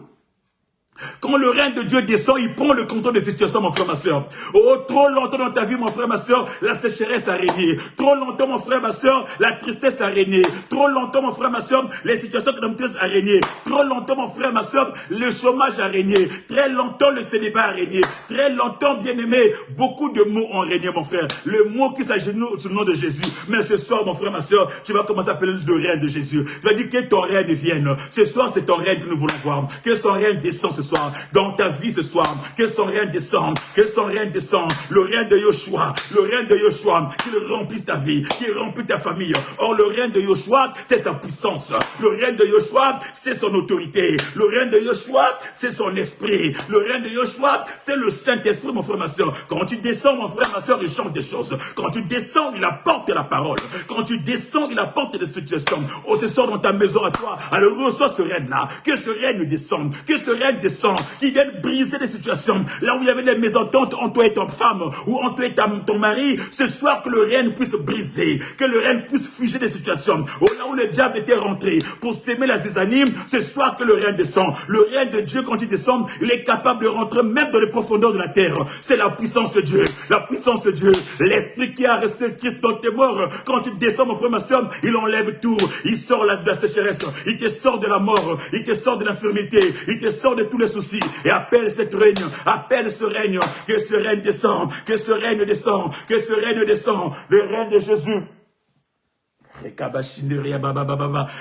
Quand le règne de Dieu descend, il prend le contrôle des situations, mon frère, ma soeur. Oh, trop longtemps dans ta vie, mon frère, ma soeur, la sécheresse a régné. Trop longtemps, mon frère, ma soeur, la tristesse a régné. Trop longtemps, mon frère, ma soeur, les situations économiques a régné. Trop longtemps, mon frère, ma soeur, le chômage a régné. Très longtemps, le célibat a régné. Très longtemps, bien aimé, beaucoup de mots ont régné, mon frère. Le mot qui s'agenouille sous le nom de Jésus. Mais ce soir, mon frère, ma soeur, tu vas commencer à appeler le règne de Jésus. Tu vas dire que ton règne vienne. Ce soir, c'est ton règne que nous voulons voir. Que son règne descend ce soir. Dans ta vie ce soir, que son règne descende, que son règne descende, le règne de Yoshua, qu'il remplisse ta vie, qu'il remplisse ta famille. Or, le règne de Yoshua, c'est sa puissance. Le règne de Yoshua, c'est son autorité. Le règne de Yoshua, c'est son esprit. Le règne de Yoshua, c'est le Saint-Esprit, mon frère, ma soeur. Quand tu descends, mon frère, ma soeur, il change des choses. Quand tu descends, il apporte la parole. Quand tu descends, il apporte des situations. Oh, ce soir dans ta maison à toi, alors reçois ce règne-là. Que ce règne descende, que ce règne descende, qui viennent briser des situations. Là où il y avait des mésententes entre toi et ton femme, ou entre toi et ton mari, ce soir que le règne puisse briser, que le règne puisse figer des situations. Oh, là où le diable était rentré pour s'aimer la zizanie, ce soir que le règne descend. Le règne de Dieu, quand il descend, il est capable de rentrer même dans les profondeurs de la terre. C'est la puissance de Dieu. La puissance de Dieu. L'esprit qui a resté Christ dans tes morts, quand tu descends, mon frère, ma soeur, il enlève tout. Il sort de la sécheresse. Il te sort de la mort. Il te sort de l'infirmité. Il te sort de tous les soucis. Et appelle cette règne, appelle ce règne, que ce règne descende, que ce règne descende, que ce règne descende, le règne de Jésus.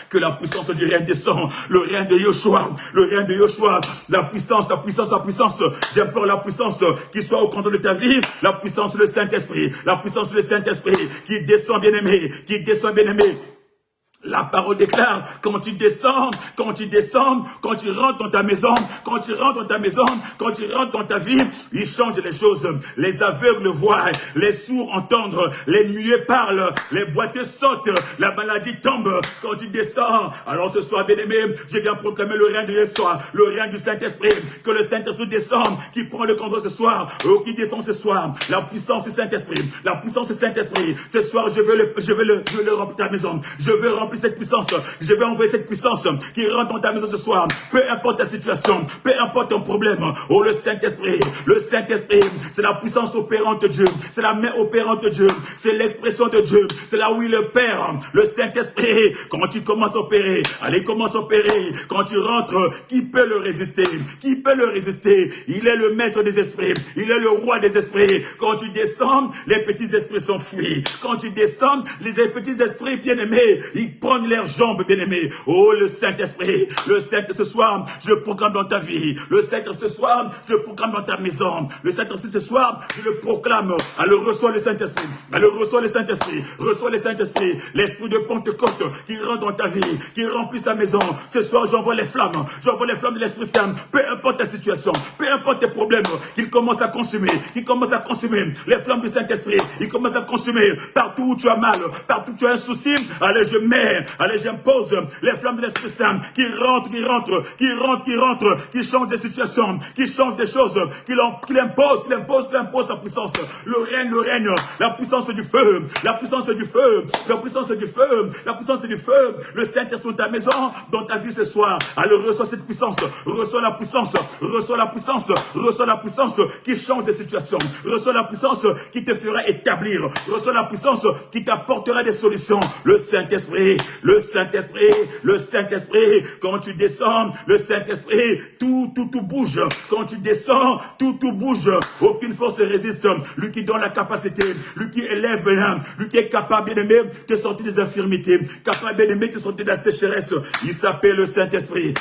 Que la puissance du règne descend, le règne de Yoshua, le règne de Yoshua, la puissance, j'implore la puissance qui soit au contrôle de ta vie, la puissance du Saint-Esprit, qui descend bien aimé, La parole déclare, quand tu descends, quand tu rentres dans ta maison, quand tu rentres dans ta vie, il change les choses. Les aveugles voient, les sourds entendent, les muets parlent, les boiteux sautent, la maladie tombe. Quand tu descends, alors ce soir, bien-aimé, je viens proclamer le règne de Yeshua, le règne du Saint-Esprit, que le Saint-Esprit descende, qui prend le contrôle ce soir, qui descend ce soir, la puissance du Saint-Esprit, ce soir, je veux le remplir ta maison, je veux remplir remplir cette puissance. Je vais envoyer cette puissance qui rentre dans ta maison ce soir. Peu importe ta situation, peu importe ton problème. Oh, le Saint-Esprit, c'est la puissance opérante de Dieu. C'est la main opérante de Dieu. C'est l'expression de Dieu. C'est là où il opère. Le Saint-Esprit, quand tu commences à opérer, allez, commence à opérer. Quand tu rentres, qui peut le résister? Qui peut le résister? Il est le maître des esprits. Il est le roi des esprits. Quand tu descends, les petits esprits sont fuis. Quand tu descends, les petits esprits bien-aimés, ils prennent leurs jambes bien-aimés. Oh, le Saint-Esprit, ce soir, je le proclame dans ta vie. Le Saint-Esprit, ce soir, je le proclame dans ta maison. Le Saint-Esprit, ce soir, je le proclame. Alors, reçois le Saint-Esprit. Alors, reçois le Saint-Esprit. Reçois le Saint-Esprit. L'Esprit de Pentecôte qui rentre dans ta vie, qui remplit sa maison. Ce soir, j'envoie les flammes. J'envoie les flammes de l'Esprit Saint. Peu importe ta situation, peu importe tes problèmes, qu'il commence à consumer. Qu'il commence à consumer les flammes du Saint-Esprit. Il commence à consumer partout où tu as mal, partout où tu as un souci. Allez, j'impose les flammes de l'Esprit Saint qui rentrent, qui changent des situations, qui changent des choses, qui impose sa puissance. Le règne, la puissance du feu, la puissance du feu, la puissance du feu, la puissance du feu. Le Saint-Esprit dans ta maison, dans ta vie ce soir. Alors reçois cette puissance, reçois la puissance, reçois la puissance, reçois la puissance qui change des situations, reçois la puissance qui te fera établir, reçois la puissance qui t'apportera des solutions. Le Saint-Esprit, quand tu descends, le Saint-Esprit, tout bouge. Quand tu descends, tout bouge. Aucune force ne résiste. Lui qui donne la capacité, lui qui élève, lui qui est capable, bien aimé, de sortir des infirmités, capable, bien aimé, de sortir de la sécheresse. Il s'appelle le Saint-Esprit.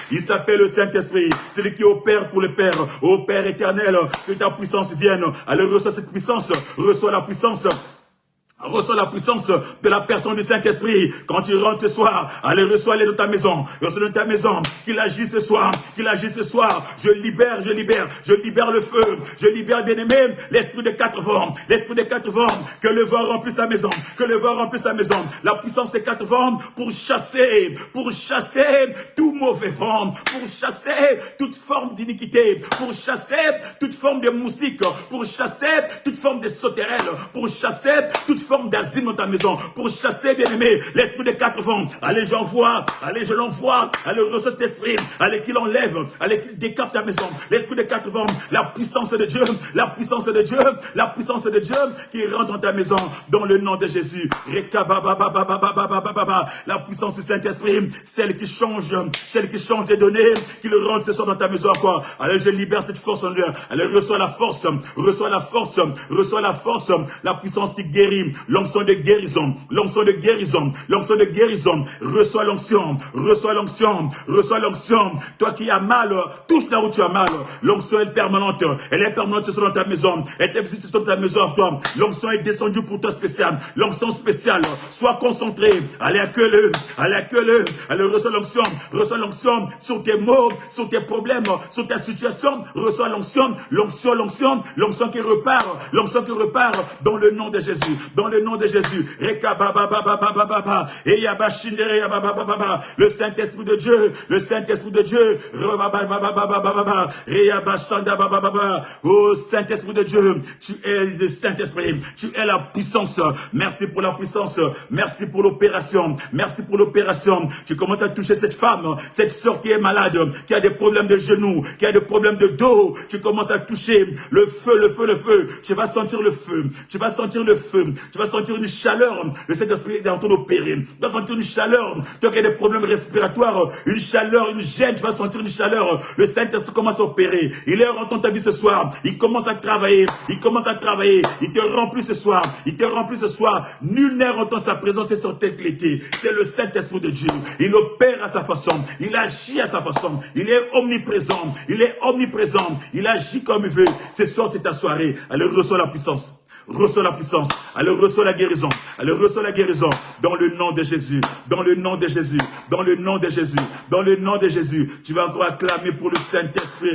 C'est lui qui opère pour le Père. Ô Père éternel, que ta puissance vienne. Alors reçois cette puissance, reçois la puissance. Reçois la puissance de la personne du Saint-Esprit. Quand tu rentres ce soir, allez, reçois-les dans ta maison. Reçois dans ta maison. Qu'il agisse ce soir. Je libère le feu. Je libère, bien-aimé, l'esprit de 4 vents. Que le vent remplisse sa maison. La puissance des 4 vents pour chasser tout mauvais vent. Pour chasser toute forme d'iniquité. Pour chasser toute forme de moustiques. Pour chasser toute forme de sauterelles. Pour chasser toute forme d'asile dans ta maison, pour chasser, bien-aimé, l'esprit des 4 vents. Allez, je l'envoie, allez, reçois cet esprit, allez, qu'il enlève, allez, qu'il décape ta maison. L'esprit des 4 vents, la puissance de Dieu qui rentre dans ta maison, dans le nom de Jésus. La puissance du Saint-Esprit, celle qui change les données, qui le rentre ce soir dans ta maison encore. Allez, je libère cette force en lui. Allez, reçois la force, la puissance qui guérit. L'onction de guérison, reçois l'onction, toi qui as mal, touche là où tu as mal, l'onction est permanente, ce soir dans ta maison, elle est visite dans ta maison, toi, l'onction est descendue pour toi spéciale, l'onction spéciale, sois concentré, allez, accueille-le, allez, reçois l'onction sur tes maux, sur tes problèmes, sur ta situation, reçois l'onction qui repart, dans le nom de Jésus, le Saint-Esprit de Dieu, oh Saint-Esprit de Dieu, tu es le Saint-Esprit, tu es la puissance. Merci pour la puissance, merci pour l'opération, tu commences à toucher cette femme, cette sœur qui est malade, qui a des problèmes de genoux, qui a des problèmes de dos, tu commences à toucher le feu, tu vas sentir le feu, tu vas sentir une chaleur, le Saint-Esprit est en train d'opérer, tu vas sentir une chaleur, toi qui as des problèmes respiratoires, une chaleur, une gêne, tu vas sentir une chaleur, le Saint-Esprit commence à opérer, il est rentré dans ta vie ce soir, il commence à travailler, il te remplit ce soir, nul n'est rentré dans sa présence et sorti clété, c'est le Saint-Esprit de Dieu, il opère à sa façon, il agit à sa façon, il est omniprésent, il agit comme il veut, ce soir c'est ta soirée, alors reçois la puissance. Alors reçois la guérison, dans le nom de Jésus, tu vas encore acclamer pour le Saint-Esprit,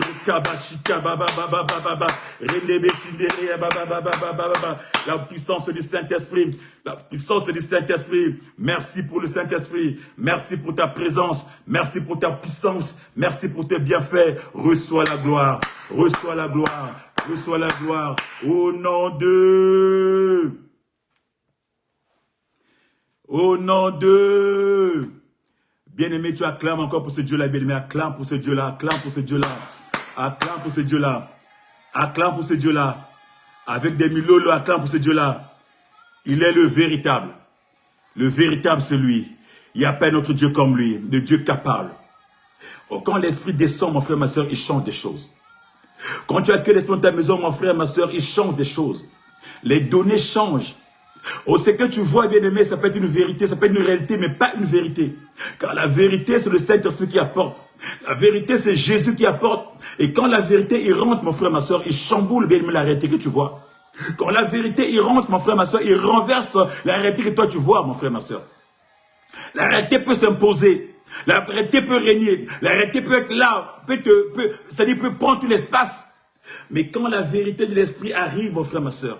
la puissance du Saint-Esprit, merci pour le Saint-Esprit, merci pour ta présence, merci pour ta puissance, merci pour tes bienfaits, reçois la gloire, au nom de Au nom de... Bien-aimé, tu acclames encore pour ce Dieu-là, bien-aimé. Acclame pour ce Dieu-là, acclame pour ce Dieu-là. Acclame pour ce Dieu-là. Acclame pour ce Dieu-là. Avec des millions, acclame pour ce Dieu-là. Il est le véritable. Le véritable, c'est lui. Il n'y a pas notre Dieu comme lui, de Dieu capable. Oh, quand l'Esprit descend, mon frère, ma soeur, il change des choses. Quand tu accueilles l'Esprit dans ta maison, mon frère, ma soeur, il change des choses. Les données changent. Oh, ce que tu vois, bien-aimé, ça peut être une vérité, ça peut être une réalité, mais pas une vérité. Car la vérité, c'est le Saint-Esprit qui apporte. La vérité, c'est Jésus qui apporte. Et quand la vérité, il rentre, mon frère, ma soeur, il chamboule, bien-aimé, la réalité que tu vois. Quand la vérité, il rentre, mon frère, ma soeur, il renverse la réalité que toi, tu vois, mon frère, ma soeur. La réalité peut s'imposer. La réalité peut régner. La réalité peut être là. C'est-à-dire peut prendre tout l'espace. Mais quand la vérité de l'Esprit arrive, mon frère, ma soeur,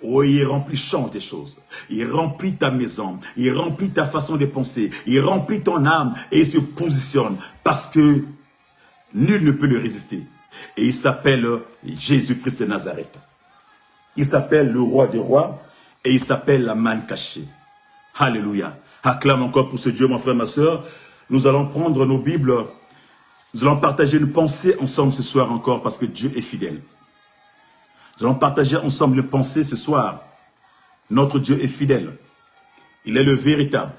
oh, il remplit, change des choses. Il remplit ta maison. Il remplit ta façon de penser. Il remplit ton âme. Et il se positionne. Parce que nul ne peut le résister. Et il s'appelle Jésus-Christ de Nazareth. Il s'appelle le roi des rois. Et il s'appelle la manne cachée. Alléluia. Acclame encore pour ce Dieu, mon frère, ma soeur. Nous allons prendre nos Bibles. Nous allons partager une pensée ensemble ce soir encore parce que Dieu est fidèle. Nous allons partager ensemble une pensée ce soir. Notre Dieu est fidèle. Il est le véritable.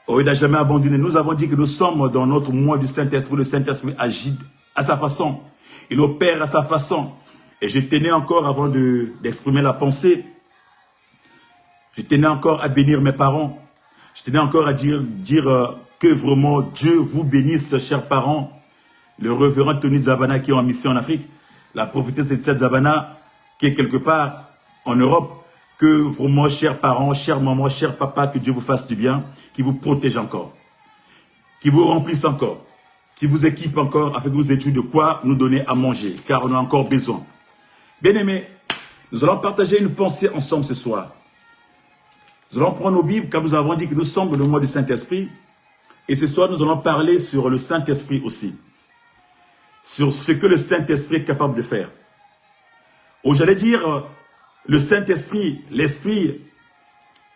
Oh, il n'a jamais abandonné. Nous avons dit que nous sommes dans notre mois du Saint-Esprit. Le Saint-Esprit agit à sa façon. Il opère à sa façon. Et je tenais encore, avant d'exprimer la pensée, je tenais encore à bénir mes parents. Je tenais encore à dire que vraiment Dieu vous bénisse, chers parents. Le révérend Tony Zabana qui est en mission en Afrique. La prophétesse de Tsad Zabana qui est quelque part en Europe. Que vraiment, chers parents, chers mamans, chers papas, que Dieu vous fasse du bien. Qui vous protège encore. Qui vous remplisse encore. Qui vous équipe encore afin que vous ayez de quoi nous donner à manger. Car on a encore besoin. Bien aimés, nous allons partager une pensée ensemble ce soir. Nous allons prendre nos Bibles, car nous avons dit que nous sommes dans le mois du Saint-Esprit. Et ce soir, nous allons parler sur le Saint-Esprit aussi. Sur ce que le Saint-Esprit est capable de faire. Ou j'allais dire, le Saint-Esprit, l'Esprit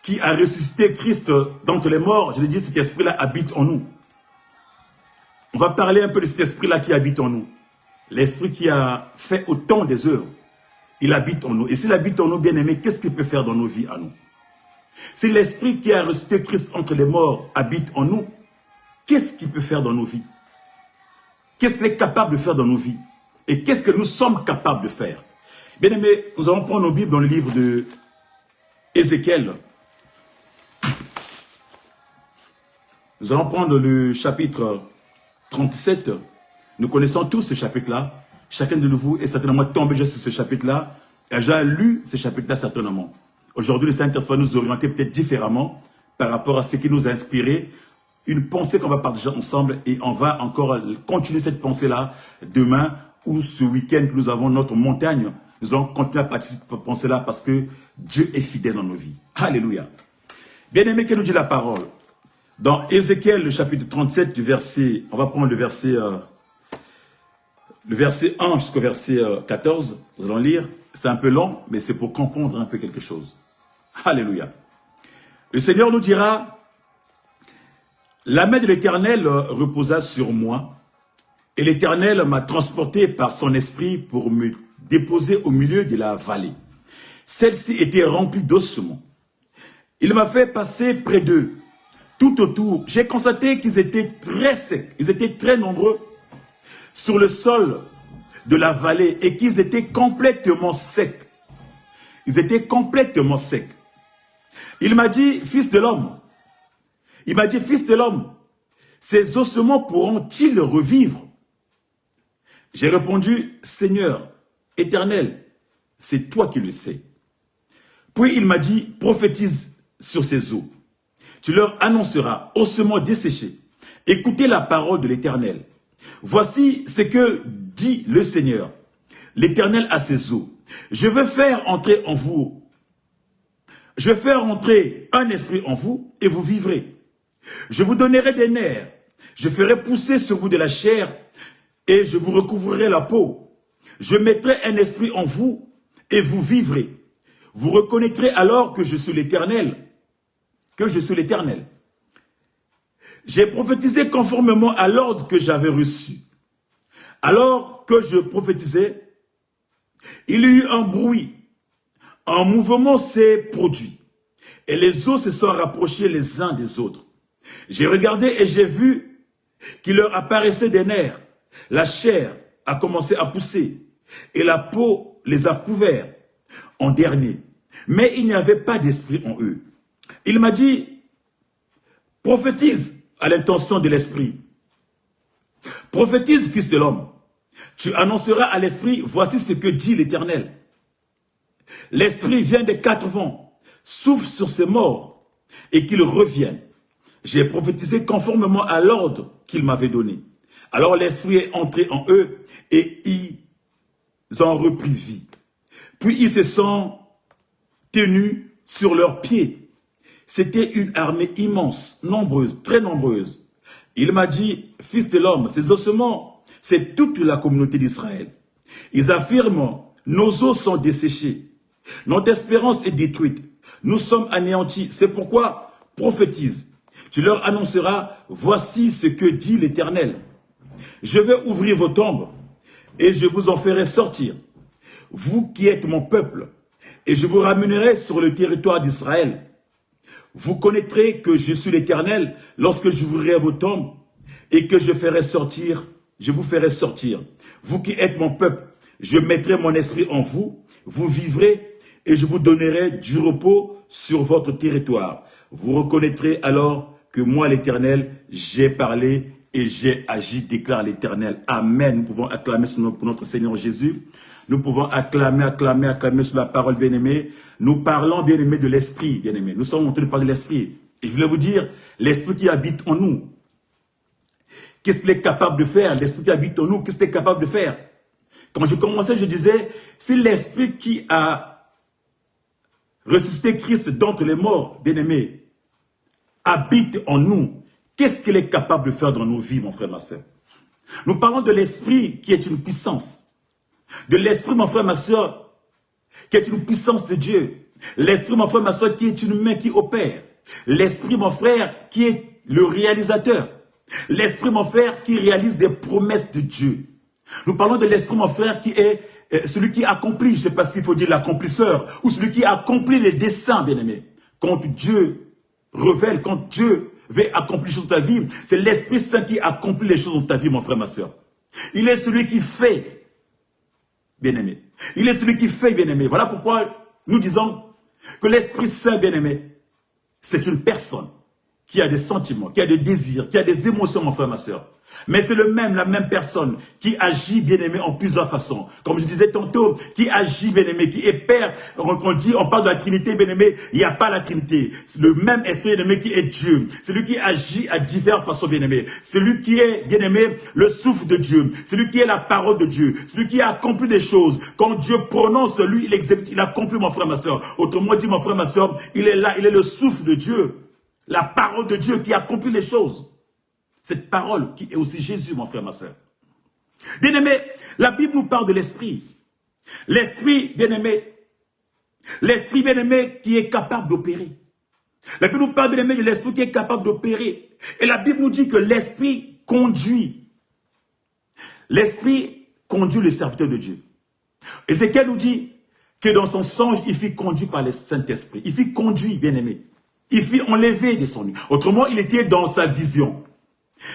qui a ressuscité Christ d'entre les morts, je l'ai dit, cet Esprit-là habite en nous. On va parler un peu de cet Esprit-là qui habite en nous. L'Esprit qui a fait autant des œuvres. Il habite en nous. Et s'il habite en nous, bien aimés, qu'est-ce qu'il peut faire dans nos vies à nous? Si l'Esprit qui a ressuscité Christ entre les morts habite en nous, qu'est-ce qu'il peut faire dans nos vies? Qu'est-ce qu'il est capable de faire dans nos vies? Et qu'est-ce que nous sommes capables de faire? Bien aimés, nous allons prendre nos Bibles dans le livre de Ézéchiel. Nous allons prendre le chapitre 37. Nous connaissons tous ce chapitre-là. Chacun de vous est certainement tombé juste sur ce chapitre-là. Et j'ai lu ce chapitre-là certainement. Aujourd'hui, le Saint-Esprit va nous orienter peut-être différemment par rapport à ce qui nous a inspiré. Une pensée qu'on va partager ensemble et on va encore continuer cette pensée-là demain ou ce week-end que nous avons notre montagne. Nous allons continuer à partager cette pensée-là parce que Dieu est fidèle dans nos vies. Alléluia. Bien-aimé, que nous dit la parole? Dans Ézéchiel, le chapitre 37 du verset, on va prendre le verset 1 jusqu'au verset 14. Nous allons lire. C'est un peu long, mais c'est pour comprendre un peu quelque chose. Alléluia. Le Seigneur nous dira, la main de l'Éternel reposa sur moi, et l'Éternel m'a transporté par son esprit pour me déposer au milieu de la vallée. Celle-ci était remplie d'ossements. Il m'a fait passer près d'eux, tout autour. J'ai constaté qu'ils étaient très secs, ils étaient très nombreux sur le sol de la vallée et qu'ils étaient complètement secs. Ils étaient complètement secs. Il m'a dit, fils de l'homme, il m'a dit, fils de l'homme, ces ossements pourront-ils revivre? J'ai répondu, Seigneur, Éternel, c'est toi qui le sais. Puis il m'a dit, prophétise sur ces eaux. Tu leur annonceras, ossements desséchés, écoutez la parole de l'Éternel. Voici ce que dit le Seigneur, l'Éternel à ses eaux. Je veux faire entrer en vous. Je vais faire entrer un esprit en vous et vous vivrez. Je vous donnerai des nerfs. Je ferai pousser sur vous de la chair et je vous recouvrirai la peau. Je mettrai un esprit en vous et vous vivrez. Vous reconnaîtrez alors que je suis l'Éternel. que je suis l'Éternel. J'ai prophétisé conformément à l'ordre que j'avais reçu. Alors que je prophétisais, il y eut un bruit. Un mouvement s'est produit. Et les eaux se sont rapprochées les uns des autres. J'ai regardé et j'ai vu qu'il leur apparaissait des nerfs. La chair a commencé à pousser et la peau les a couverts en dernier. Mais il n'y avait pas d'esprit en eux. Il m'a dit, prophétise à l'intention de l'esprit. Prophétise, fils de l'homme. Tu annonceras à l'esprit, voici ce que dit l'Éternel. L'esprit vient des quatre vents, souffle sur ces morts et qu'ils reviennent. J'ai prophétisé conformément à l'ordre qu'il m'avait donné. Alors l'esprit est entré en eux et ils ont repris vie. Puis ils se sont tenus sur leurs pieds. C'était une armée immense, nombreuse, très nombreuse. Il m'a dit, fils de l'homme, ces ossements, c'est toute la communauté d'Israël. Ils affirment, nos os sont desséchés. Notre espérance est détruite. Nous sommes anéantis. C'est pourquoi prophétise. Tu leur annonceras, voici ce que dit l'Éternel. Je vais ouvrir vos tombes et je vous en ferai sortir. Vous qui êtes mon peuple, et je vous ramènerai sur le territoire d'Israël. Vous connaîtrez que je suis l'Éternel lorsque j'ouvrirai vos tombes et que je vous ferai sortir. Vous qui êtes mon peuple, je mettrai mon esprit en vous, vous vivrez et je vous donnerai du repos sur votre territoire. Vous reconnaîtrez alors que moi l'Éternel, j'ai parlé et j'ai agi, déclare l'Éternel. Amen. Nous pouvons acclamer pour notre Seigneur Jésus. Nous pouvons acclamer sur la parole, bien-aimée. Nous parlons, bien-aimé, de l'Esprit, bien-aimé. Nous sommes en train de parler de l'Esprit. Et je voulais vous dire, l'Esprit qui habite en nous. Qu'est-ce qu'il est capable de faire? L'Esprit qui habite en nous, qu'est-ce qu'il est capable de faire? Quand je commençais, je disais, c'est l'Esprit qui a ressuscité Christ d'entre les morts, bien-aimé, habite en nous. Qu'est-ce qu'il est capable de faire dans nos vies, mon frère, ma soeur? Nous parlons de l'Esprit qui est une puissance. De l'Esprit, mon frère, ma soeur, qui est une puissance de Dieu. L'Esprit, mon frère, ma soeur, qui est une main qui opère. L'Esprit, mon frère, qui est le réalisateur. L'Esprit, mon frère, qui réalise des promesses de Dieu. Nous parlons de l'Esprit, mon frère, qui est celui qui accomplit, je ne sais pas s'il faut dire l'accomplisseur, ou celui qui accomplit les desseins, bien-aimé. Quand Dieu révèle, quand Dieu veut accomplir les choses dans ta vie, c'est l'Esprit Saint qui accomplit les choses dans ta vie, mon frère, ma soeur. Il est celui qui fait, bien-aimé. Il est celui qui fait, bien-aimé. Voilà pourquoi nous disons que l'Esprit Saint, bien-aimé, c'est une personne qui a des sentiments, qui a des désirs, qui a des émotions, mon frère, ma soeur. Mais c'est la même personne qui agit, bien-aimé, en plusieurs façons. Comme je disais tantôt, qui agit, bien-aimé, qui est Père. On parle de la Trinité, bien-aimé, il n'y a pas la Trinité. Le même esprit, bien-aimé, qui est Dieu. Celui qui agit à diverses façons, bien-aimé. Celui qui est, bien-aimé, le souffle de Dieu. Celui qui est la parole de Dieu. Celui qui a accompli des choses. Quand Dieu prononce, lui, il exécute, il accomplit, mon frère, ma soeur. Autrement dit, mon frère, ma soeur, il est là, il est le souffle de Dieu. La parole de Dieu qui accomplit les choses. Cette parole qui est aussi Jésus, mon frère, ma soeur. Bien-aimé, la Bible nous parle de l'Esprit. L'Esprit, bien-aimé, qui est capable d'opérer. La Bible nous parle, bien-aimé, de l'Esprit qui est capable d'opérer. Et la Bible nous dit que l'Esprit conduit. L'Esprit conduit le serviteur de Dieu. Ézéchiel nous dit que dans son songe, il fut conduit par le Saint-Esprit. Il fut conduit, bien-aimé. Il fut enlevé de son nuit. Autrement, il était dans sa vision.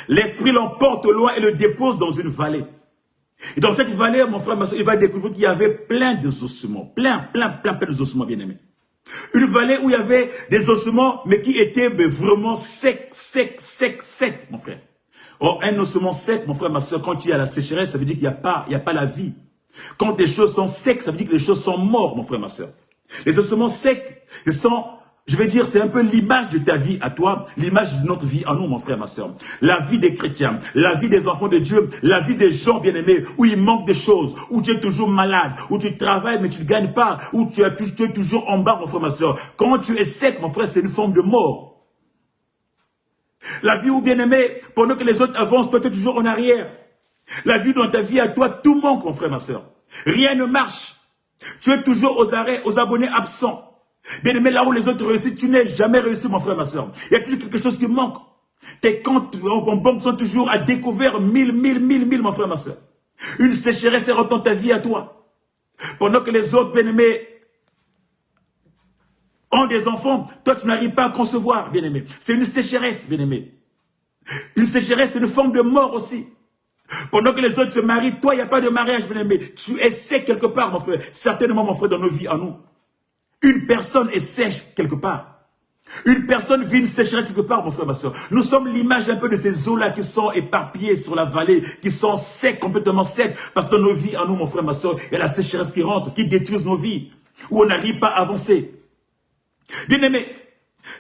L'Esprit l'emporte au loin et le dépose dans une vallée. Et dans cette vallée, mon frère, ma soeur, il va découvrir qu'il y avait plein d'ossements. Plein d'ossements, bien-aimés. Une vallée où il y avait des ossements, mais qui étaient vraiment secs, mon frère. Or, un ossement sec, mon frère, ma soeur, quand il y a la sécheresse, ça veut dire qu'il n'y a pas la vie. Quand les choses sont secs, ça veut dire que les choses sont mortes, mon frère, ma soeur. Les ossements secs, ils sont... Je vais dire, c'est un peu l'image de ta vie à toi, l'image de notre vie à nous, mon frère, ma soeur. La vie des chrétiens, la vie des enfants de Dieu, la vie des gens bien-aimés, où il manque des choses, où tu es toujours malade, où tu travailles mais tu ne gagnes pas, où tu es toujours en bas, mon frère, ma soeur. Quand tu es sec, mon frère, c'est une forme de mort. La vie où, bien-aimé, pendant que les autres avancent, toi, tu es toujours en arrière. La vie dans ta vie à toi, tout manque, mon frère, ma soeur. Rien ne marche. Tu es toujours aux arrêts, aux abonnés absents. Bien-aimé, là où les autres réussissent, tu n'es jamais réussi, mon frère, ma soeur. Il y a toujours quelque chose qui manque. Tes comptes en banque sont toujours à découvert 1000, mon frère, ma soeur. Une sécheresse rentre dans ta vie à toi. Pendant que les autres, bien-aimés, ont des enfants, toi, tu n'arrives pas à concevoir, bien-aimé. C'est une sécheresse, bien-aimé. Une sécheresse, c'est une forme de mort aussi. Pendant que les autres se marient, toi, il n'y a pas de mariage, bien-aimé. Tu es sec quelque part, mon frère. Certainement, mon frère, dans nos vies, à nous. Une personne est sèche quelque part. Une personne vit une sécheresse quelque part, mon frère, ma soeur. Nous sommes l'image un peu de ces eaux-là qui sont éparpillées sur la vallée, qui sont secs, complètement secs. Parce que dans nos vies, à nous, mon frère, ma soeur, il y a la sécheresse qui rentre, qui détruit nos vies, où on n'arrive pas à avancer. Bien-aimé,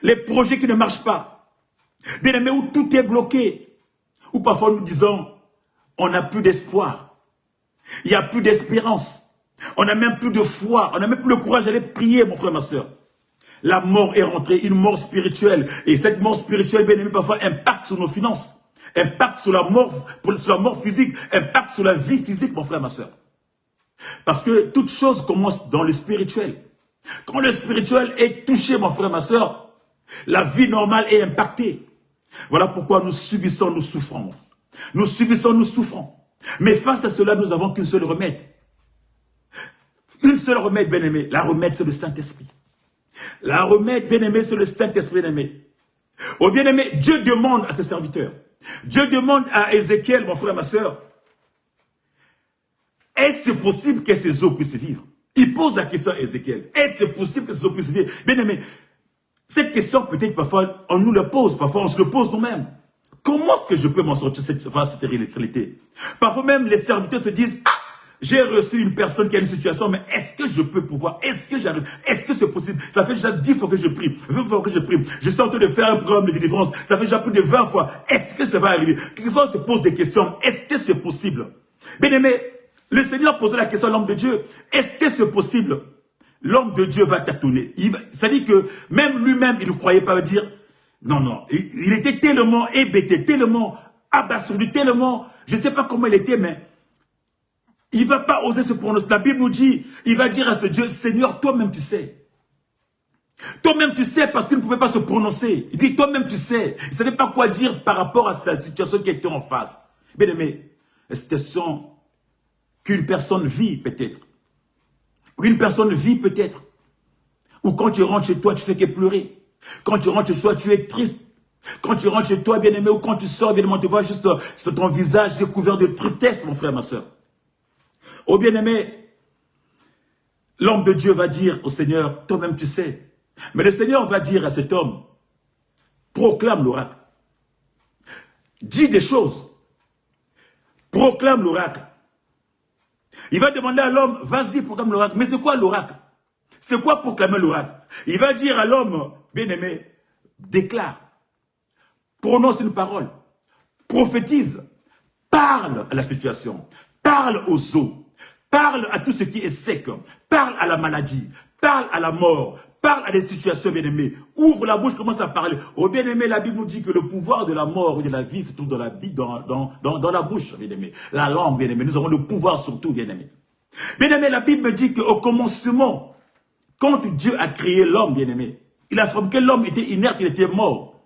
les projets qui ne marchent pas. Bien-aimé, où tout est bloqué. Où parfois nous disons, on n'a plus d'espoir. Il n'y a plus d'espérance. On n'a même plus de foi. On n'a même plus le courage d'aller prier, mon frère, ma soeur. La mort est rentrée, une mort spirituelle. Et cette mort spirituelle, bien aimé, parfois impacte sur nos finances. Impacte sur la mort physique. Impacte sur la vie physique, mon frère, ma soeur. Parce que toute chose commence dans le spirituel. Quand le spirituel est touché, mon frère, ma soeur, la vie normale est impactée. Voilà pourquoi nous subissons, nous souffrons. Nous subissons, nous souffrons. Mais face à cela, nous n'avons qu'une seule remède. Une seule remède, bien-aimé. La remède, c'est le Saint-Esprit. La remède, bien-aimé, c'est le Saint-Esprit, bien-aimé. Oh, bien-aimé, Dieu demande à ses serviteurs. Dieu demande à Ézéchiel, mon frère, ma soeur, est-ce possible que ces eaux puissent vivre? Il pose la question à Ézéchiel. Est-ce possible que ces eaux puissent vivre? Bien-aimé, cette question, peut-être, parfois, on nous la pose, parfois, on se le pose nous-mêmes. Comment est-ce que je peux m'en sortir cette réalité? Parfois même, les serviteurs se disent, ah, j'ai reçu une personne qui a une situation, mais est-ce que je peux pouvoir? Est-ce que j'arrive? Est-ce que c'est possible? Ça fait déjà 10 fois que je prie, 20 fois que je prie. Je suis en train de faire un programme de délivrance. Ça fait déjà plus de 20 fois. Est-ce que ça va arriver? Quelquefois, on se pose des questions. Est-ce que c'est possible? Bien-aimé, le Seigneur posait la question à l'homme de Dieu. Est-ce que c'est possible? L'homme de Dieu va tâtonner. Ça dit que même lui-même, il ne croyait pas dire, non, non. Il était tellement hébété, tellement abasourdi, tellement, je ne sais pas comment il était, mais il ne va pas oser se prononcer. La Bible nous dit, il va dire à ce Dieu, Seigneur, toi-même tu sais. Toi-même tu sais parce qu'il ne pouvait pas se prononcer. Il dit, toi-même tu sais. Il ne savait pas quoi dire par rapport à la situation qui était en face. Bien aimé, la situation qu'une personne vit peut-être. Une personne vit peut-être. Ou quand tu rentres chez toi, tu fais que pleurer. Quand tu rentres chez toi, tu es triste. Quand tu rentres chez toi, bien-aimé, ou quand tu sors, bien-aimé, tu vois juste ton visage découvert de tristesse, mon frère, ma soeur. Oh bien-aimé, l'homme de Dieu va dire au Seigneur, toi-même tu sais. Mais le Seigneur va dire à cet homme, proclame l'oracle. Dis des choses. Proclame l'oracle. Il va demander à l'homme, vas-y, proclame l'oracle. Mais c'est quoi l'oracle? C'est quoi proclamer l'oracle? Il va dire à l'homme, bien-aimé, déclare, prononce une parole, prophétise, parle à la situation, parle aux eaux, parle à tout ce qui est sec, parle à la maladie, parle à la mort, parle à des situations, bien-aimées. Ouvre la bouche, commence à parler. Oh bien-aimé, la Bible nous dit que le pouvoir de la mort et de la vie se trouve dans la, dans la bouche, bien-aimé. La langue, bien-aimé. Nous avons le pouvoir sur tout, bien-aimé. Bien-aimé, la Bible me dit qu'au commencement, quand Dieu a créé l'homme, bien-aimé, il a formé que l'homme était inerte, il était mort.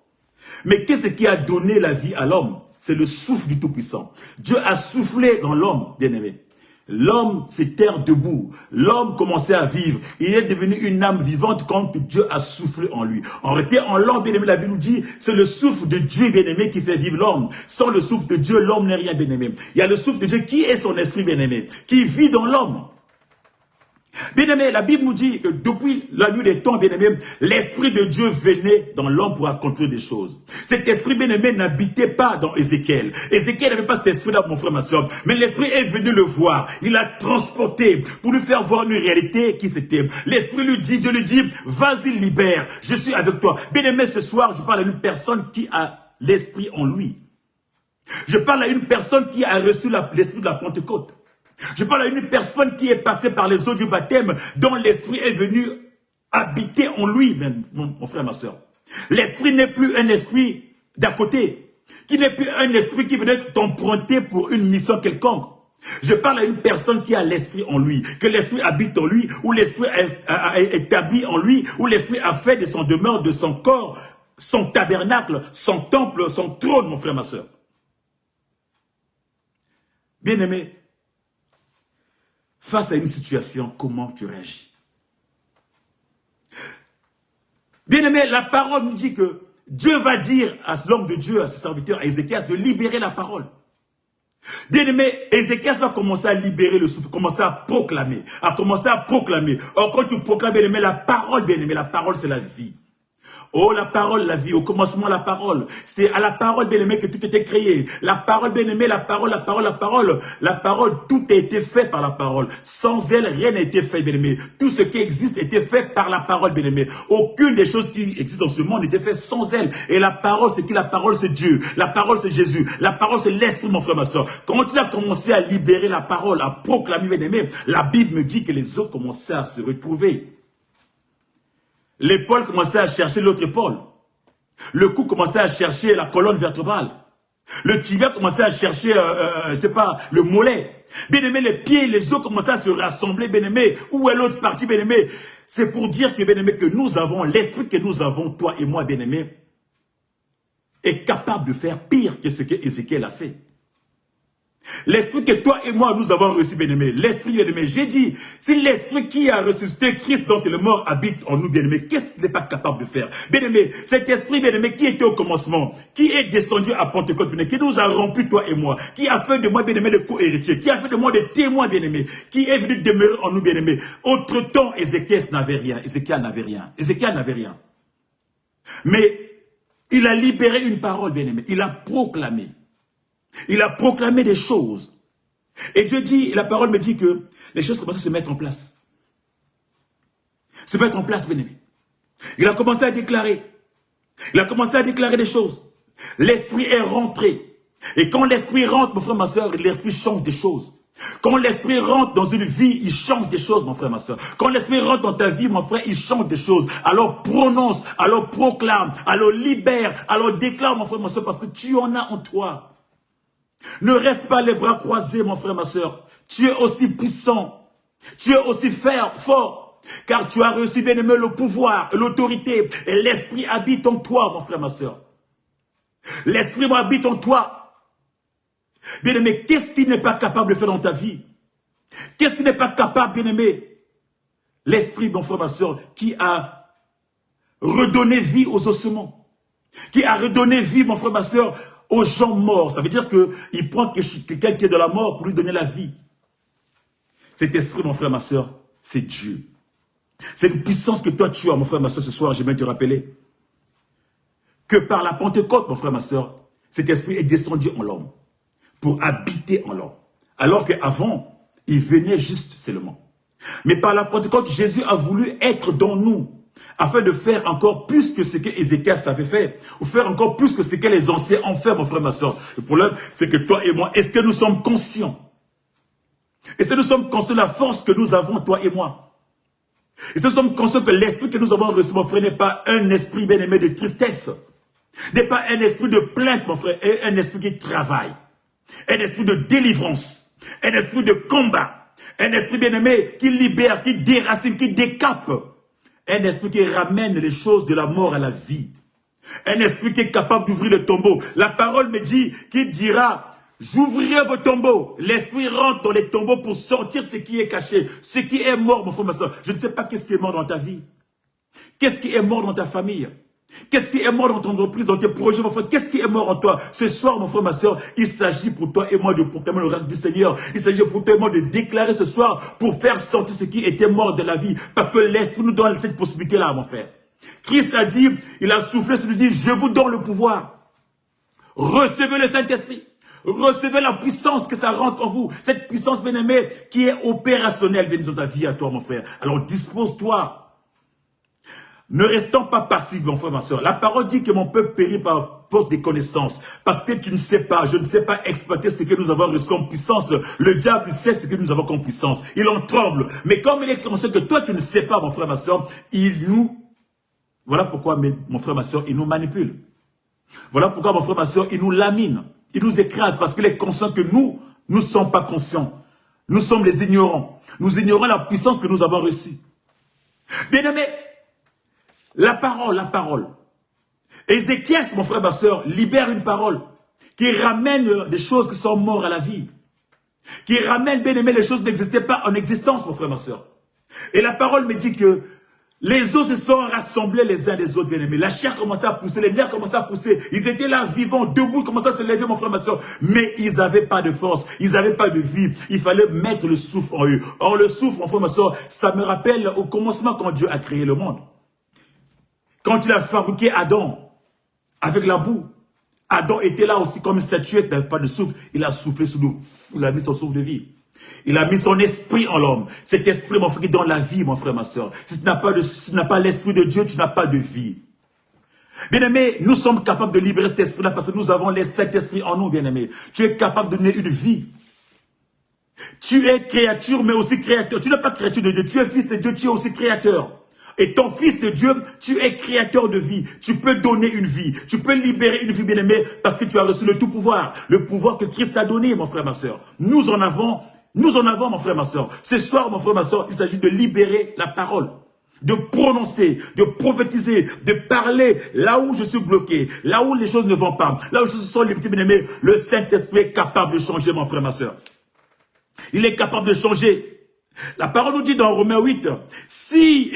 Mais qu'est-ce qui a donné la vie à l'homme? C'est le souffle du Tout-Puissant. Dieu a soufflé dans l'homme, bien-aimé. L'homme s'est terre debout. L'homme commençait à vivre. Il est devenu une âme vivante quand Dieu a soufflé en lui. En réalité, en l'homme, bien-aimé, la Bible nous dit, c'est le souffle de Dieu, bien-aimé, qui fait vivre l'homme. Sans le souffle de Dieu, l'homme n'est rien, bien-aimé. Il y a le souffle de Dieu qui est son esprit, bien-aimé, qui vit dans l'homme. Bien-aimé, la Bible nous dit que depuis la nuit des temps, bien-aimé, l'Esprit de Dieu venait dans l'homme pour accomplir des choses. Cet esprit, bien-aimé, n'habitait pas dans Ézéchiel. Ézéchiel n'avait pas cet esprit-là, mon frère, ma soeur. Mais l'Esprit est venu le voir. Il l'a transporté pour lui faire voir une réalité qui c'était. L'Esprit lui dit, Dieu lui dit, vas-y, libère. Je suis avec toi. Bien-aimé, ce soir, je parle à une personne qui a l'Esprit en lui. Je parle à une personne qui a reçu l'Esprit de la Pentecôte. Je parle à une personne qui est passée par les eaux du baptême, dont l'Esprit est venu habiter en lui, mon frère, ma soeur. L'Esprit n'est plus un esprit d'à côté, qui n'est plus un esprit qui venait t'emprunter pour une mission quelconque. Je parle à une personne qui a l'esprit en lui, que l'esprit habite en lui, ou l'esprit est établi en lui, ou l'esprit a fait de son demeure, de son corps, son tabernacle, son temple, son trône, mon frère, ma soeur. Bien-aimé, face à une situation, comment tu réagis? Bien-aimé, la parole nous dit que Dieu va dire à l'homme de Dieu, à ses serviteurs, à Ézéchias, de libérer la parole. Bien-aimé, Ézéchias va commencer à libérer le souffle, commencer à proclamer, Or, quand tu proclames, bien-aimé, la parole, bien-aimé, la parole, c'est la vie. Oh, la parole, la vie, au commencement, la parole. C'est à la parole, bien-aimé, que tout était créé. La parole, bien-aimé, la parole, tout a été fait par la parole. Sans elle, rien n'a été fait, bien-aimé. Tout ce qui existe était fait par la parole, bien-aimé. Aucune des choses qui existent dans ce monde n'était fait sans elle. Et la parole, c'est qui? La parole, c'est Dieu. La parole, c'est Jésus. La parole, c'est l'Esprit, mon frère, ma soeur. Quand tu as commencé à libérer la parole, à proclamer, bien-aimé, la Bible me dit que les eaux commençaient à se retrouver. L'épaule commençait à chercher l'autre épaule. Le cou commençait à chercher la colonne vertébrale. Le tibia commençait à chercher, je sais pas, le mollet. Bien-aimé, les pieds, les os commençaient à se rassembler, bien-aimé. Où est l'autre partie, bien-aimé? C'est pour dire que, bien-aimé, que nous avons, l'esprit que nous avons, toi et moi, bien-aimé, est capable de faire pire que ce que Ézéchiel a fait. L'esprit que toi et moi nous avons reçu, bien-aimé, l'esprit, bien-aimé, j'ai dit, si l'esprit qui a ressuscité Christ dont le mort habite en nous, bien-aimé, qu'est-ce qu'il n'est pas capable de faire? Bien-aimé, cet esprit, bien-aimé, qui était au commencement, qui est descendu à Pentecôte, bien-aimé, qui nous a remplis, toi et moi, qui a fait de moi, bien-aimé, le co-héritier, qui a fait de moi des témoins, bien-aimé, qui est venu demeurer en nous, bien-aimé. Autre-temps, Ézéchiel n'avait rien, Ézéchiel n'avait rien. Mais il a libéré une parole, bien-aimé, il a proclamé. Il a proclamé des choses. Et Dieu dit, la parole me dit que les choses commencent à se mettre en place. Se mettre en place, bien-aimé. Il a commencé à déclarer. Il a commencé à déclarer des choses. L'esprit est rentré. Et quand l'esprit rentre, mon frère, ma soeur, l'esprit change des choses. Quand l'esprit rentre dans une vie, il change des choses, mon frère, ma soeur. Quand l'esprit rentre dans ta vie, mon frère, il change des choses. Alors prononce, alors proclame, alors libère, alors déclare, mon frère, ma soeur, parce que tu en as en toi. Ne reste pas les bras croisés, mon frère, ma soeur. Tu es aussi puissant. Tu es aussi fort. Car tu as reçu, bien-aimé, le pouvoir, l'autorité. Et l'esprit habite en toi, mon frère, ma soeur. L'esprit habite en toi. Bien-aimé, qu'est-ce qui n'est pas capable de faire dans ta vie? Qu'est-ce qui n'est pas capable, bien-aimé? L'esprit, mon frère, ma soeur, qui a redonné vie aux ossements. Qui a redonné vie, mon frère, ma soeur, aux gens morts. Ça veut dire qu'il prend quelqu'un qui est de la mort pour lui donner la vie. Cet esprit, mon frère, ma soeur, c'est Dieu. C'est une puissance que toi tu as, mon frère, ma soeur, ce soir. J'aimerais te rappeler que par la Pentecôte, mon frère, ma soeur, cet esprit est descendu en l'homme pour habiter en l'homme. Alors qu'avant, il venait juste seulement. Mais par la Pentecôte, Jésus a voulu être dans nous, afin de faire encore plus que ce que Ézéchias avait fait, ou faire encore plus que ce que les anciens ont fait, mon frère, ma soeur. Le problème, c'est que toi et moi, est-ce que nous sommes conscients? Est-ce que nous sommes conscients de la force que nous avons, toi et moi? Est-ce que nous sommes conscients que l'esprit que nous avons reçu, mon frère, n'est pas un esprit bien-aimé de tristesse, n'est pas un esprit de plainte, mon frère, et un esprit qui travaille, un esprit de délivrance, un esprit de combat, un esprit bien-aimé qui libère, qui déracine, qui décape. Un esprit qui ramène les choses de la mort à la vie. Un esprit qui est capable d'ouvrir le tombeau. La parole me dit, qui dira, j'ouvrirai vos tombeaux. L'esprit rentre dans les tombeaux pour sortir ce qui est caché. Ce qui est mort, mon frère, ma soeur. Je ne sais pas qu'est-ce qui est mort dans ta vie. Qu'est-ce qui est mort dans ta famille? Qu'est-ce qui est mort dans ton entreprise, dans tes projets, mon frère? Qu'est-ce qui est mort en toi? Ce soir, mon frère, ma soeur, il s'agit pour toi et moi de proclamer l'oracle du Seigneur. Il s'agit pour toi et moi de déclarer ce soir pour faire sortir ce qui était mort de la vie. Parce que l'Esprit nous donne cette possibilité-là, mon frère. Christ a dit, il a soufflé sur nous, dit, je vous donne le pouvoir. Recevez le Saint-Esprit. Recevez la puissance que ça rentre en vous. Cette puissance, bien-aimée, qui est opérationnelle, bien dans ta vie à toi, mon frère. Alors dispose-toi. Ne restons pas passifs, mon frère, ma soeur. La parole dit que mon peuple périt par faute des connaissances. Parce que tu ne sais pas, je ne sais pas exploiter ce que nous avons reçu comme puissance. Le diable sait ce que nous avons comme puissance. Il en tremble. Mais comme il est conscient que toi, tu ne sais pas, mon frère, ma soeur, il nous... Voilà pourquoi, mon frère, ma soeur, il nous manipule. Voilà pourquoi, mon frère, ma soeur, il nous lamine. Il nous écrase parce qu'il est conscient que nous, Nous ne sommes pas conscients. Nous sommes les ignorants. Nous ignorons la puissance que nous avons reçue. Bien-aimé, la parole. Ézéchias, mon frère, ma soeur, libère une parole qui ramène des choses qui sont mortes à la vie. Qui ramène, bien aimé, les choses qui n'existaient pas en existence, mon frère, ma soeur. Et la parole me dit que les os se sont rassemblés les uns les autres, bien aimés. La chair commençait à pousser, les nerfs commençaient à pousser. Ils étaient là, vivants, debout, ils commençaient à se lever, mon frère, ma soeur. Mais ils n'avaient pas de force, ils n'avaient pas de vie. Il fallait mettre le souffle en eux. Or, le souffle, mon frère, ma soeur, ça me rappelle au commencement quand Dieu a créé le monde. Quand il a fabriqué Adam avec la boue. Adam était là aussi comme une statuette, n'avait pas de souffle. Il a soufflé sur nous. Il a mis son souffle de vie. Il a mis son esprit en l'homme. Cet esprit, mon frère, qui donne la vie, mon frère, ma soeur. Si tu n'as pas l'esprit de Dieu, tu n'as pas de vie. Bien-aimé, nous sommes capables de libérer cet esprit-là parce que nous avons cet esprit en nous, bien-aimé. Tu es capable de donner une vie. Tu es créature, mais aussi créateur. Tu n'es pas créature de Dieu. Tu es fils de Dieu, tu es aussi créateur. Et ton fils de Dieu, tu es créateur de vie. Tu peux donner une vie. Tu peux libérer une vie, bien-aimée, parce que tu as reçu le tout pouvoir. Le pouvoir que Christ t'a donné, mon frère, ma soeur. Nous en avons, mon frère, ma soeur. Ce soir, mon frère, ma soeur, il s'agit de libérer la parole. De prononcer, de prophétiser, de parler là où je suis bloqué, là où les choses ne vont pas, là où les choses sont limitées, bien-aimé. Le Saint-Esprit est capable de changer, mon frère, ma soeur. Il est capable de changer. La parole nous dit dans Romains 8, si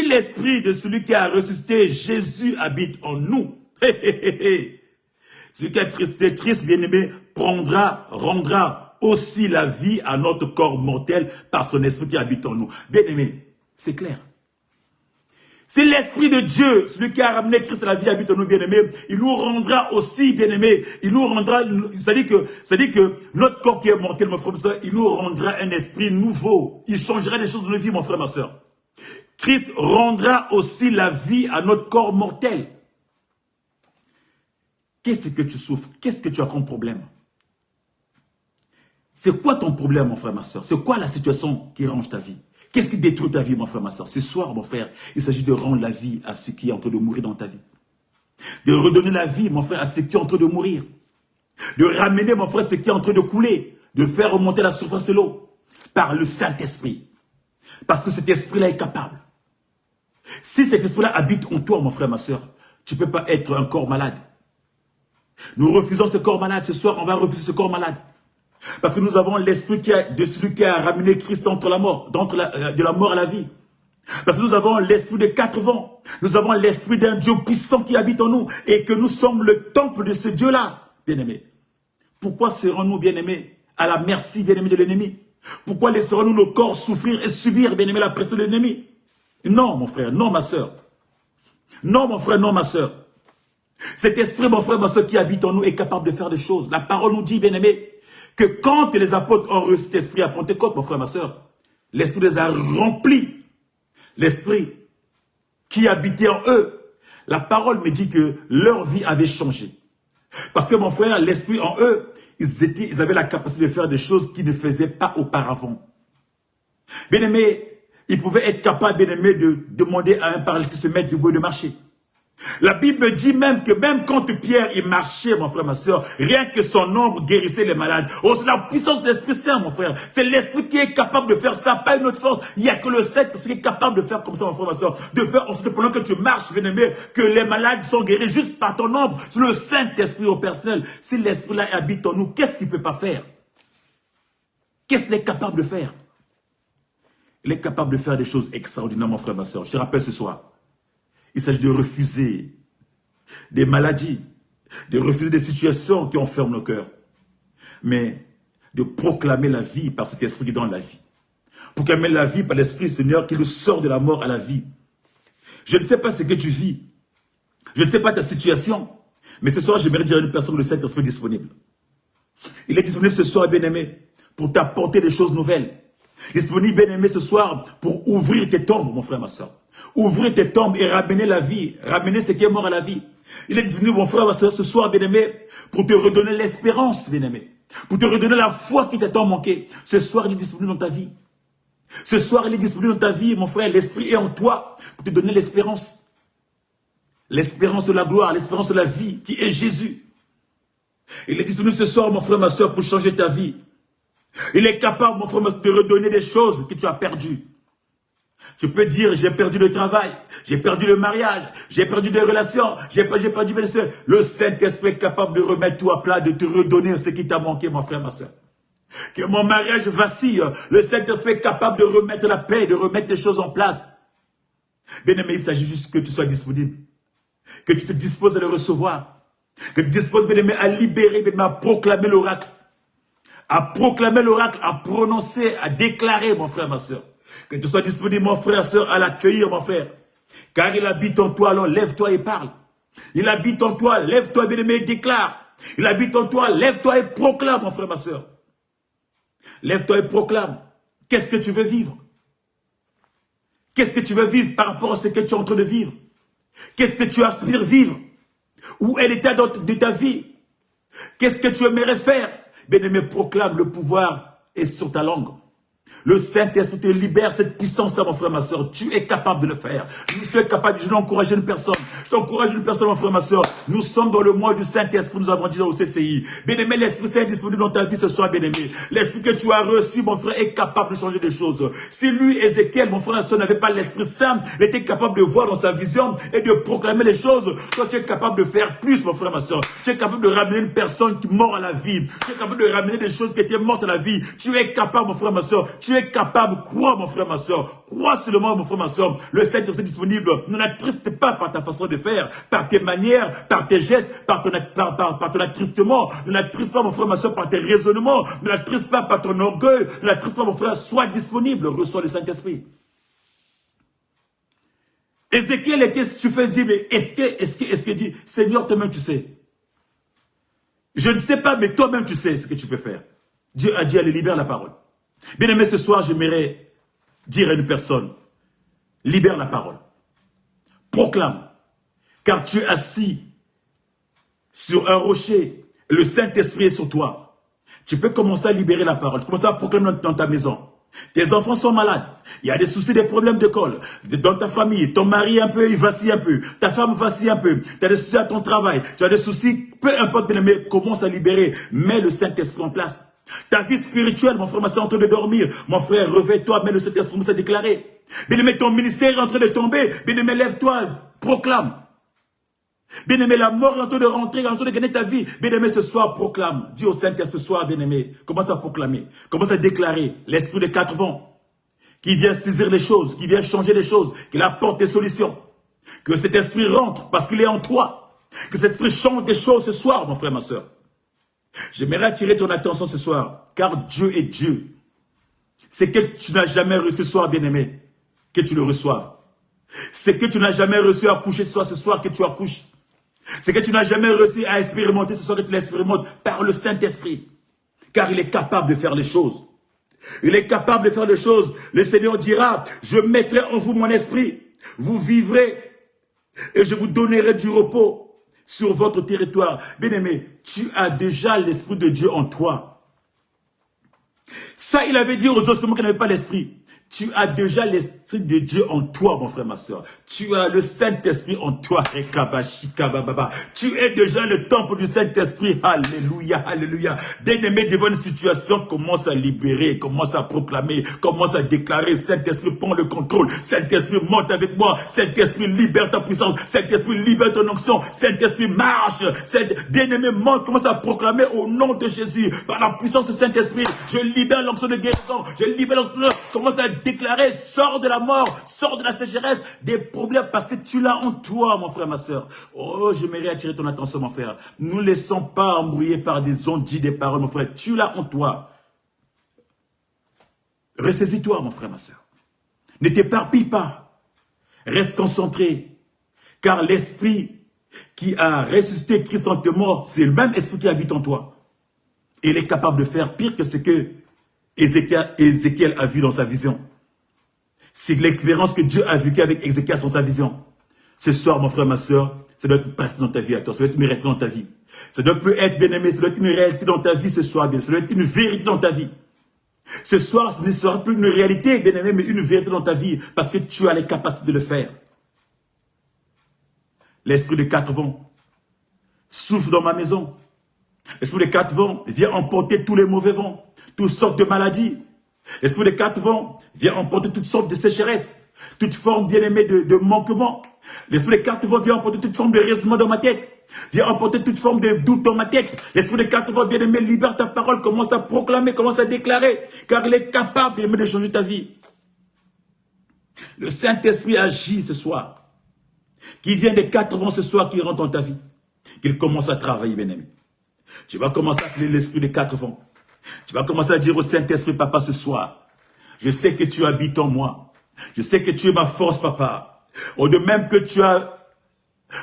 l'esprit de celui qui a ressuscité Jésus habite en nous, celui qui a ressuscité Christ, bien-aimé, rendra aussi la vie à notre corps mortel par son esprit qui habite en nous. Bien-aimé, c'est clair. Si l'Esprit de Dieu, celui qui a ramené Christ à la vie, habite en nous, bien-aimés, il nous rendra aussi, bien-aimés, il nous rendra, ça dit que notre corps qui est mortel, mon frère, ma soeur, il nous rendra un esprit nouveau. Il changera les choses de notre vie, mon frère, ma soeur. Christ rendra aussi la vie à notre corps mortel. Qu'est-ce que tu souffres? Qu'est-ce que tu as comme problème? C'est quoi ton problème, mon frère, ma soeur? C'est quoi la situation qui range ta vie? Qu'est-ce qui détruit ta vie, mon frère, ma soeur? Ce soir, mon frère, il s'agit de rendre la vie à ceux qui sont en train de mourir dans ta vie. De redonner la vie, mon frère, à ceux qui sont en train de mourir. De ramener, mon frère, ceux qui sont en train de couler. De faire remonter la surface de l'eau. Par le Saint-Esprit. Parce que cet esprit-là est capable. Si cet esprit-là habite en toi, mon frère, ma soeur, tu ne peux pas être un corps malade. Nous refusons ce corps malade. Ce soir, on va refuser ce corps malade. Parce que nous avons l'esprit de celui qui a ramené Christ entre la mort, de la mort à la vie. Parce que nous avons l'esprit de 4 vents. Nous avons l'esprit d'un Dieu puissant qui habite en nous. Et que nous sommes le temple de ce Dieu-là, bien-aimés. Pourquoi serons-nous, bien-aimés, à la merci, bien-aimés, de l'ennemi? Pourquoi laisserons-nous nos corps souffrir et subir, bien-aimés, la pression de l'ennemi? Non, mon frère, non, ma soeur. Non, mon frère, non, ma soeur. Cet esprit, mon frère, ma soeur, qui habite en nous est capable de faire des choses. La parole nous dit, bien-aimés, que quand les apôtres ont reçu cet esprit à Pentecôte, mon frère, ma soeur, l'esprit les a remplis. L'esprit qui habitait en eux. La parole me dit que leur vie avait changé. Parce que, mon frère, l'esprit en eux, ils avaient la capacité de faire des choses qu'ils ne faisaient pas auparavant. Bien aimé, ils pouvaient être capables, bien aimé, de demander à un paralytique de se mettre debout et de marcher. La Bible dit même que même quand Pierre il marchait, mon frère, ma soeur, rien que son ombre guérissait les malades. Oh, c'est la puissance de l'Esprit Saint, mon frère. C'est l'Esprit qui est capable de faire ça, pas une autre force. Il n'y a que le Saint-Esprit qui est capable de faire comme ça, mon frère, ma soeur. De faire ensuite, pendant que tu marches, bien aimé, que les malades sont guéris juste par ton ombre. C'est le Saint-Esprit au personnel. Si l'Esprit-là habite en nous, qu'est-ce qu'il ne peut pas faire? Qu'est-ce qu'il est capable de faire? Il est capable de faire des choses extraordinaires, mon frère, ma soeur. Je te rappelle ce soir. Il s'agit de refuser des maladies, de refuser des situations qui enferment nos cœurs, mais de proclamer la vie par cet esprit qui donne la vie. Proclamer la vie par l'Esprit, Seigneur, qui nous sort de la mort à la vie. Je ne sais pas ce que tu vis, je ne sais pas ta situation, mais ce soir, j'aimerais dire à une personne que le Saint-Esprit est disponible. Il est disponible ce soir, bien-aimé, pour t'apporter des choses nouvelles. Disponible, bien-aimé, ce soir, pour ouvrir tes tombes, mon frère, ma soeur. Ouvrir tes tombes et ramener la vie, ramener ce qui est mort à la vie. Il est disponible, mon frère, ma soeur, ce soir, bien-aimé, pour te redonner l'espérance, bien-aimé. Pour te redonner la foi qui t'a tant manqué. Ce soir, il est disponible dans ta vie. Ce soir, il est disponible dans ta vie, mon frère. L'Esprit est en toi pour te donner l'espérance. L'espérance de la gloire, l'espérance de la vie, qui est Jésus. Il est disponible ce soir, mon frère, ma soeur, pour changer ta vie. Il est capable, mon frère, de redonner des choses que tu as perdues. Tu peux dire, j'ai perdu le travail, j'ai perdu le mariage, j'ai perdu des relations, j'ai perdu mes soeurs. Le Saint-Esprit est capable de remettre tout à plat, de te redonner ce qui t'a manqué, mon frère, ma soeur. Que mon mariage vacille, le Saint-Esprit est capable de remettre la paix, de remettre des choses en place. Bien-aimé, il s'agit juste que tu sois disponible, que tu te disposes à le recevoir, que tu te disposes, bien-aimé, à libérer, bien-aimé, à proclamer l'oracle, à prononcer, à déclarer, mon frère, ma soeur. Que tu sois disponible, mon frère, soeur, à l'accueillir, mon frère. Car il habite en toi, alors lève-toi et parle. Il habite en toi, lève-toi, bien-aimé, et déclare. Il habite en toi, lève-toi et proclame, mon frère, ma soeur. Lève-toi et proclame. Qu'est-ce que tu veux vivre? Qu'est-ce que tu veux vivre par rapport à ce que tu es en train de vivre? Qu'est-ce que tu aspires vivre? Où est l'état de ta vie? Qu'est-ce que tu aimerais faire? Bien-aimé, proclame, le pouvoir est sur ta langue. Le Saint-Esprit te libère cette puissance-là, mon frère, ma soeur. Tu es capable de le faire. Tu es capable. Je n'encourage une personne. Je t'encourage une personne, mon frère, ma soeur. Nous sommes dans le mois du Saint-Esprit. Nous avons dit au CCI. Bien-aimé, l'Esprit Saint est disponible dans ta vie ce soir, bien-aimé. L'Esprit que tu as reçu, mon frère, est capable de changer des choses. Si lui, Ézéchiel, mon frère, ma soeur, n'avait pas l'Esprit Saint, il était capable de voir dans sa vision et de proclamer les choses. Toi, tu es capable de faire plus, mon frère, ma soeur. Tu es capable de ramener une personne qui mord à la vie. Tu es capable de ramener des choses qui étaient mortes à la vie. Tu es capable, mon frère, ma soeur. Tu es capable, crois mon frère, ma soeur, crois seulement mon frère, ma soeur, le Saint-Esprit est disponible, ne l'attriste pas par ta façon de faire, par tes manières, par tes gestes, par ton attristement, ne l'attriste pas mon frère, ma soeur, par tes raisonnements, ne l'attriste pas par ton orgueil, ne l'attriste pas mon frère, sois disponible, reçois le Saint-Esprit. Ézéchiel était suffisant de dire, mais est-ce que dit, Seigneur, toi-même tu sais. Je ne sais pas, mais toi-même tu sais ce que tu peux faire. Dieu a dit, allez, libère la parole. Bien aimé, ce soir, j'aimerais dire à une personne, libère la parole. Proclame, car tu es assis sur un rocher, le Saint-Esprit est sur toi. Tu peux commencer à libérer la parole, commencer à proclamer dans ta maison. Tes enfants sont malades, il y a des soucis, des problèmes d'école, dans ta famille, ton mari un peu, il vacille un peu, ta femme vacille un peu, tu as des soucis à ton travail, tu as des soucis, peu importe, bien aimé, commence à libérer, mets le Saint-Esprit en place. Ta vie spirituelle, mon frère, ma soeur, en train de dormir. Mon frère, réveille-toi, mets le Saint-Esprit, commence à déclarer. Bien-aimé, ton ministère est en train de tomber. Bien-aimé, lève-toi, proclame. Bien-aimé, la mort est en train de rentrer, en train de gagner ta vie. Bien-aimé, ce soir, proclame. Dis au Saint-Esprit, ce soir, bien-aimé, commence à proclamer. Commence à déclarer l'esprit des 4 vents qui vient saisir les choses, qui vient changer les choses, qui apporte des solutions. Que cet esprit rentre parce qu'il est en toi. Que cet esprit change des choses ce soir, mon frère, ma soeur. J'aimerais attirer ton attention ce soir, car Dieu est Dieu. C'est que tu n'as jamais reçu ce soir, bien-aimé, que tu le reçoives. C'est que tu n'as jamais reçu à coucher ce soir que tu accouches. C'est que tu n'as jamais reçu à expérimenter ce soir que tu l'expérimentes par le Saint-Esprit. Car il est capable de faire les choses. Il est capable de faire les choses. Le Seigneur dira, je mettrai en vous mon esprit. Vous vivrez et je vous donnerai du repos sur votre territoire. Bien-aimé, tu as déjà l'Esprit de Dieu en toi. Ça, il avait dit aux ossements qui n'avaient pas l'Esprit. Tu as déjà l'Esprit de Dieu en toi, mon frère, ma soeur. Tu as le Saint-Esprit en toi. Tu es déjà le temple du Saint-Esprit. Alléluia, alléluia. Bien-aimé, devant une situation, commence à libérer, commence à proclamer, commence à déclarer. Saint-Esprit, prends le contrôle. Saint-Esprit, monte avec moi. Saint-Esprit, libère ta puissance. Saint-Esprit, libère ton onction. Saint-Esprit, marche. Bien-aimé, monte, commence à proclamer au nom de Jésus. Par la puissance du Saint-Esprit, je libère l'onction de guérison. Je libère l'onction de... Commence à déclarer, sors de la mort, sors de la sécheresse, des problèmes, parce que tu l'as en toi, mon frère, ma soeur. Oh, j'aimerais attirer ton attention, mon frère. Ne nous laissons pas embrouiller par des ondits, des paroles, mon frère. Tu l'as en toi. Ressaisis-toi, mon frère, ma soeur. Ne t'éparpille pas. Reste concentré. Car l'esprit qui a ressuscité Christ en te mort, c'est le même esprit qui habite en toi. Et il est capable de faire pire que ce que Ézéchiel a vu dans sa vision. C'est l'expérience que Dieu a vécue avec Ézéchiel dans sa vision. Ce soir, mon frère, ma soeur, ça doit être parti dans ta vie à toi. Ça doit être une réalité dans ta vie. Ça doit plus être, bien aimé, ça doit être une réalité dans ta vie ce soir. Bien. Ça doit être une vérité dans ta vie. Ce soir, ce ne sera plus une réalité, bien aimé, mais une vérité dans ta vie. Parce que tu as les capacités de le faire. L'esprit des 4 vents souffle dans ma maison. L'esprit des 4 vents vient emporter tous les mauvais vents. toutes sortes de maladies. L'esprit des 4 vents vient emporter toutes sortes de sécheresses, toute forme bien-aimée de manquement. L'esprit des 4 vents vient emporter toute forme de raisonnement dans ma tête. Viens emporter toute forme de doute dans ma tête. L'esprit des 4 vents, bien-aimé, libère ta parole. Commence à proclamer, commence à déclarer. Car il est capable, bien-aimé, de changer ta vie. Le Saint-Esprit agit ce soir. Qui vient des 4 vents ce soir, qui rentre dans ta vie. Qu'il commence à travailler, bien-aimé. Tu vas commencer à appeler l'esprit des 4 vents. Tu vas commencer à dire au Saint-Esprit, papa, ce soir, je sais que tu habites en moi. Je sais que tu es ma force, papa. De même que tu as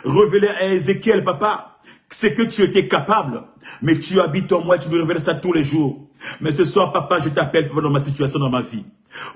révélé à Ézéchiel, papa, c'est que tu étais capable, mais tu habites en moi, tu me révèles ça tous les jours. Mais ce soir, papa, je t'appelle dans ma situation, dans ma vie.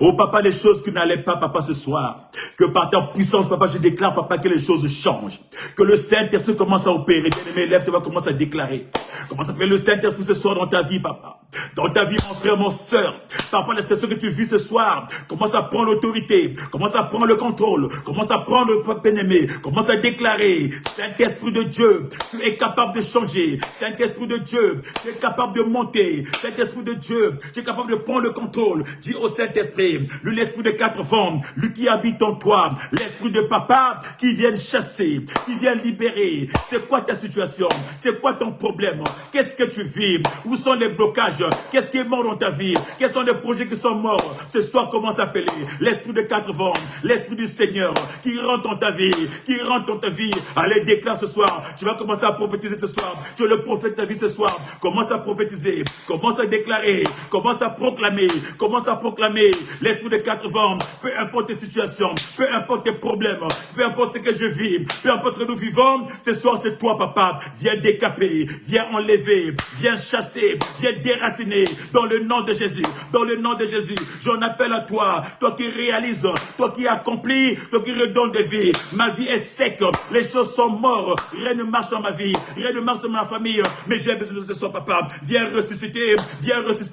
Oh papa, les choses qui n'allaient pas, papa, ce soir, que par ta puissance, papa, je déclare, papa, que les choses changent. Que le Saint-Esprit commence à opérer. Bien-aimé, lève-toi, commence à déclarer. Commence à faire le Saint-Esprit ce soir dans ta vie, papa. Dans ta vie, mon frère, mon soeur. Papa, la situation que tu vis ce soir, commence à prendre l'autorité. Commence à prendre le contrôle. Commence à prendre le bien-aimé. Commence à déclarer. Saint-Esprit de Dieu, tu es capable de changer. Saint-Esprit de Dieu, tu es capable de monter. Saint-Esprit de Dieu, tu es capable de prendre le contrôle. Dis au Saint-Esprit, l'esprit de 4 vents, lui qui habite en toi, l'esprit de papa qui vient chasser, qui vient libérer. C'est quoi ta situation? C'est quoi ton problème? Qu'est-ce que tu vis? Où sont les blocages? Qu'est-ce qui est mort dans ta vie? Quels sont les projets qui sont morts? Ce soir, commence à appeler l'esprit de 4 vents, l'esprit du Seigneur qui rentre dans ta vie, qui rentre dans ta vie. Allez, déclare ce soir. Tu vas commencer à prophétiser ce soir. Tu es le prophète de ta vie ce soir. Commence à prophétiser, commence à déclarer, commence à proclamer, commence à proclamer. L'esprit de 4 vents, peu importe tes situations, peu importe tes problèmes, peu importe ce que je vis, peu importe ce que nous vivons, ce soir c'est toi, papa. Viens décaper, viens enlever, viens chasser, viens déraciner dans le nom de Jésus. Dans le nom de Jésus, j'en appelle à toi, toi qui réalises, toi qui accomplis, toi qui redonne des vies. Ma vie est sec, les choses sont mortes, rien ne marche dans ma vie, rien ne marche dans ma famille, mais j'ai besoin de ce soir, papa. Viens ressusciter,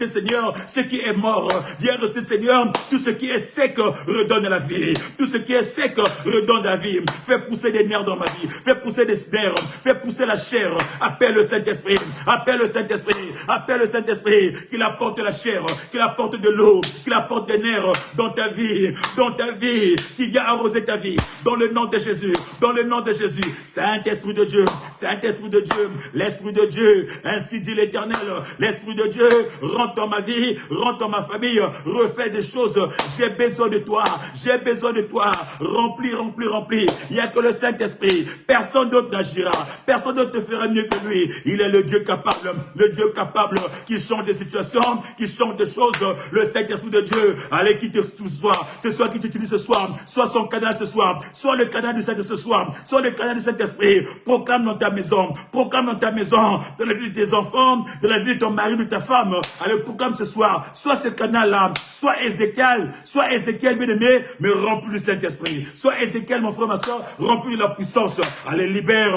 Seigneur, ce qui est mort. Viens ressusciter, Seigneur, tout ce qui est sec, redonne la vie. Tout ce qui est sec, redonne la vie. Fais pousser des nerfs dans ma vie. Fais pousser des nerfs. Fais pousser la chair. Appelle le Saint-Esprit. Appelle le Saint-Esprit. Appelle le Saint-Esprit. Qu'il apporte la chair. Qu'il apporte de l'eau. Qu'il apporte des nerfs dans ta vie. Dans ta vie. Qui vient arroser ta vie. Dans le nom de Jésus. Dans le nom de Jésus. Saint-Esprit de Dieu. Saint-Esprit de Dieu. L'Esprit de Dieu. Ainsi dit l'Éternel. L'Esprit de Dieu. Rentre dans ma vie. Rentre dans ma famille. Refais des choses. J'ai besoin de toi. J'ai besoin de toi. Remplis, remplis, remplis. Il n'y a que le Saint-Esprit. Personne d'autre n'agira. Personne d'autre te fera mieux que lui. Il est le Dieu capable. Le Dieu capable qui change des situations, qui change des choses. Le Saint-Esprit de Dieu. Allez, qui te soir. Ce soir qui t'utilise ce soir. Soit son canal ce soir. Soit le canal du Saint-Esprit ce soir. Soit le canal du Saint-Esprit. Proclame dans ta maison. Proclame dans ta maison. Dans la vie de tes enfants. Dans la vie de ton mari, de ta femme. Allez, proclame ce soir. Soit ce canal-là. Soit Ézéchiel, bien-aimé, mais rempli du Saint-Esprit. Soit Ézéchiel, mon frère, ma soeur, rempli de la puissance. Allez, libère.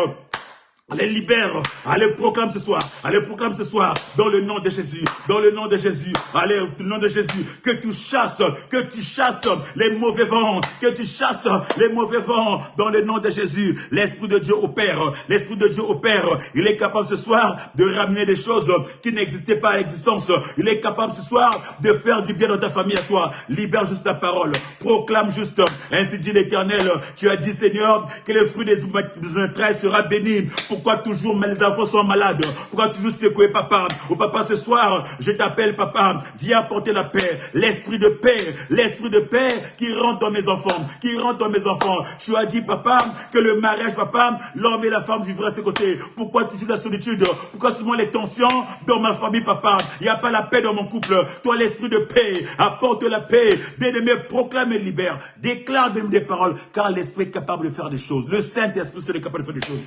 Allez, libère. Allez, proclame ce soir. Allez, proclame ce soir. Dans le nom de Jésus. Dans le nom de Jésus. Allez, dans le nom de Jésus. Que tu chasses les mauvais vents. Que tu chasses les mauvais vents. Dans le nom de Jésus. L'Esprit de Dieu opère. L'Esprit de Dieu opère. Il est capable ce soir de ramener des choses qui n'existaient pas à l'existence. Il est capable ce soir de faire du bien dans ta famille à toi. Libère juste ta parole. Proclame juste. Ainsi dit l'Éternel. Tu as dit, Seigneur, que le fruit des entrailles sera béni. Pourquoi toujours mes enfants sont malades? Pourquoi toujours secouer, papa? Oh papa, ce soir, je t'appelle, papa. Viens apporter la paix. L'esprit de paix qui rentre dans mes enfants. Qui rentre dans mes enfants. Tu as dit, papa, que le mariage, papa, l'homme et la femme vivraient à ses côtés. Pourquoi toujours la solitude? Pourquoi souvent les tensions dans ma famille, papa? Il n'y a pas la paix dans mon couple. Toi, l'esprit de paix, apporte la paix. Bien-aimé, proclame et libère. Déclare même des paroles, car l'esprit est capable de faire des choses. Le Saint-Esprit serait capable de faire des choses.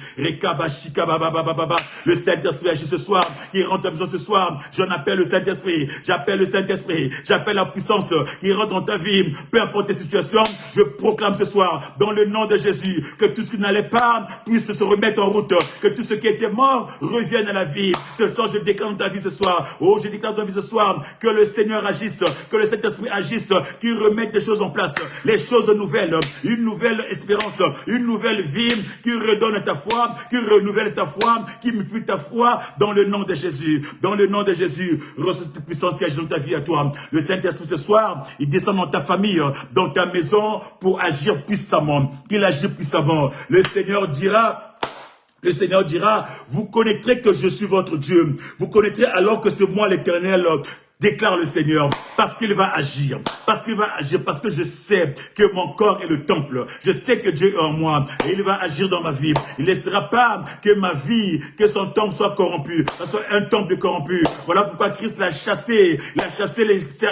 Le Saint-Esprit agit ce soir, qui rentre en maison ce soir. J'en appelle le Saint-Esprit, j'appelle le Saint-Esprit, j'appelle la puissance qui rentre dans ta vie. Peu importe tes situations, je proclame ce soir, dans le nom de Jésus, que tout ce qui n'allait pas puisse se remettre en route, que tout ce qui était mort revienne à la vie. Ce soir, je déclare dans ta vie ce soir. Oh, je déclare dans ta vie ce soir que le Seigneur agisse, que le Saint-Esprit agisse, qui remette des choses en place, les choses nouvelles, une nouvelle espérance, une nouvelle vie, qui redonne ta foi, qui renouvelle ta foi, qui multiplie ta foi dans le nom de Jésus. Dans le nom de Jésus, reçois cette puissance qui agit dans ta vie à toi. Le Saint-Esprit ce soir, il descend dans ta famille, dans ta maison pour agir puissamment. Qu'il agit puissamment. Le Seigneur dira, vous connaîtrez que je suis votre Dieu. Vous connaîtrez alors que c'est moi l'Éternel, déclare le Seigneur, parce qu'il va agir, parce que je sais que mon corps est le temple, je sais que Dieu est en moi, et il va agir dans ma vie. Il ne laissera pas que ma vie, que son temple soit corrompu, que ce soit un temple corrompu. Voilà pourquoi Christ l'a chassé,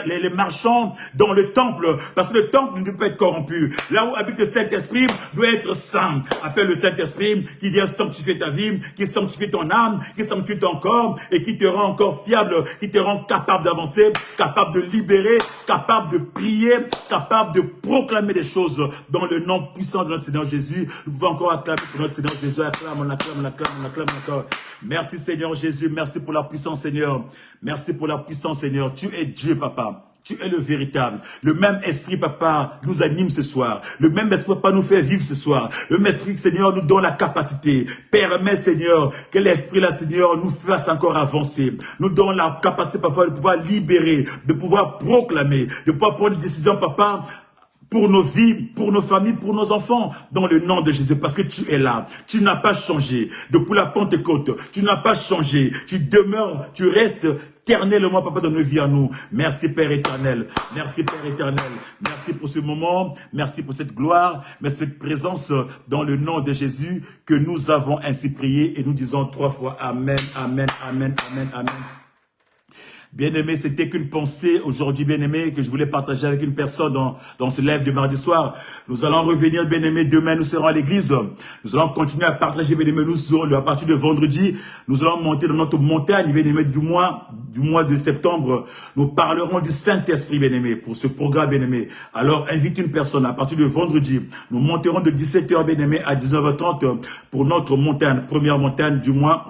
les marchands dans le temple, parce que le temple ne peut pas être corrompu. Là où habite le Saint-Esprit doit être saint. Appelle le Saint-Esprit qui vient sanctifier ta vie, qui sanctifie ton âme, qui sanctifie ton corps, et qui te rend encore fiable, qui te rend capable d'avancer, capable de libérer, capable de prier, capable de proclamer des choses dans le nom puissant de notre Seigneur Jésus. Nous pouvons encore acclamer pour notre Seigneur Jésus. Acclame encore. Merci Seigneur Jésus, merci pour la puissance Seigneur. Merci pour la puissance Seigneur. Tu es Dieu, Papa. Tu es le véritable. Le même esprit, Papa, nous anime ce soir. Le même esprit, Papa, nous fait vivre ce soir. Le même esprit, Seigneur, nous donne la capacité. Permets, Seigneur, que l'esprit-là, Seigneur, nous fasse encore avancer. Nous donne la capacité, Papa, de pouvoir libérer, de pouvoir proclamer, de pouvoir prendre une décision, Papa, pour nos vies, pour nos familles, pour nos enfants, dans le nom de Jésus, parce que tu es là. Tu n'as pas changé. Depuis la Pentecôte, tu n'as pas changé. Tu demeures, tu restes éternellement, Papa, dans nos vies à nous. Merci, Père éternel. Merci, Père éternel. Merci pour ce moment. Merci pour cette gloire. Merci pour cette présence dans le nom de Jésus que nous avons ainsi prié et nous disons 3 fois Amen, Amen, Amen, Amen, Amen. Bien-aimé, c'était qu'une pensée aujourd'hui, bien-aimé, que je voulais partager avec une personne dans ce live de mardi soir. Nous allons revenir, bien-aimé, demain nous serons à l'église. Nous allons continuer à partager, bien-aimé, nous serons à partir de vendredi. Nous allons monter dans notre montagne, bien-aimé, du mois de septembre. Nous parlerons du Saint-Esprit, bien-aimé, pour ce programme, bien-aimé. Alors, invite une personne à partir de vendredi. Nous monterons de 17h, bien-aimé, à 19h30 pour notre montagne, la première montagne du mois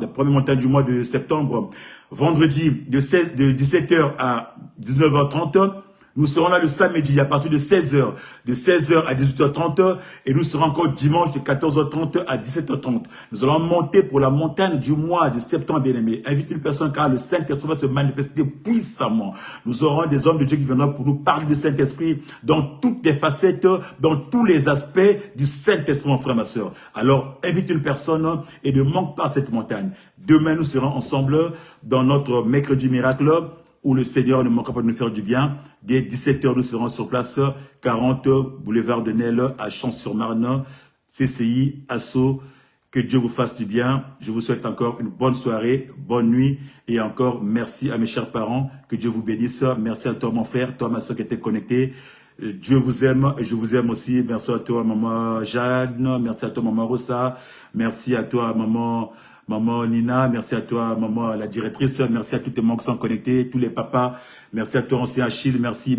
de septembre. Vendredi, de 17h à 19h30, nous serons là le samedi à partir de 16h, de 16h à 18h30, et nous serons encore dimanche de 14h30 à 17h30. Nous allons monter pour la montagne du mois de septembre, bien-aimé. Invite une personne car le Saint-Esprit va se manifester puissamment. Nous aurons des hommes de Dieu qui viendront pour nous parler du Saint-Esprit dans toutes les facettes, dans tous les aspects du Saint-Esprit, mon frère, ma soeur. Alors, invite une personne et ne manque pas cette montagne. Demain, nous serons ensemble dans notre mercredi miracle, où le Seigneur ne manquera pas de nous faire du bien. Dès 17h, nous serons sur place, 40 boulevard de Nesle, à Champs-sur-Marne, CCI, Asso. Que Dieu vous fasse du bien. Je vous souhaite encore une bonne soirée, bonne nuit. Et encore, merci à mes chers parents. Que Dieu vous bénisse. Merci à toi, mon frère, toi, ma soeur qui était connectée. Dieu vous aime et je vous aime aussi. Merci à toi, maman Jeanne. Merci à toi, maman Rosa. Merci à toi, Maman Nina, merci à toi, maman la directrice, merci à tous les membres qui sont connectés, tous les papas, merci à toi, ancien Achille, merci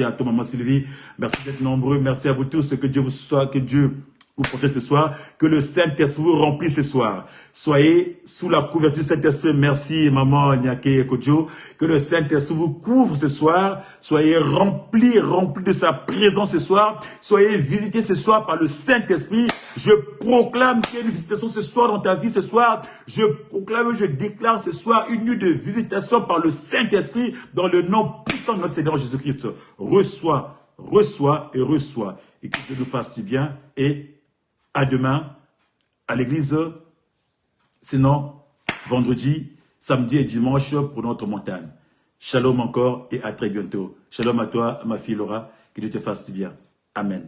à toi, maman Sylvie, merci d'être nombreux, merci à vous tous, que Dieu vous soit, que Dieu vous porte ce soir, que le Saint-Esprit vous remplisse ce soir. Soyez sous la couverture du Saint-Esprit. Merci, maman Nyake Kodjo. Que le Saint-Esprit vous couvre ce soir. Soyez remplis de sa présence ce soir. Soyez visités ce soir par le Saint-Esprit. Je proclame qu'il y a une visitation ce soir dans ta vie ce soir. Je proclame, je déclare ce soir une nuit de visitation par le Saint-Esprit dans le nom puissant de notre Seigneur Jésus-Christ. Reçois. Et que Dieu nous fasse du bien et à demain, à l'église, sinon, vendredi, samedi et dimanche pour notre montagne. Shalom encore et à très bientôt. Shalom à toi, ma fille Laura, que Dieu te fasse du bien. Amen.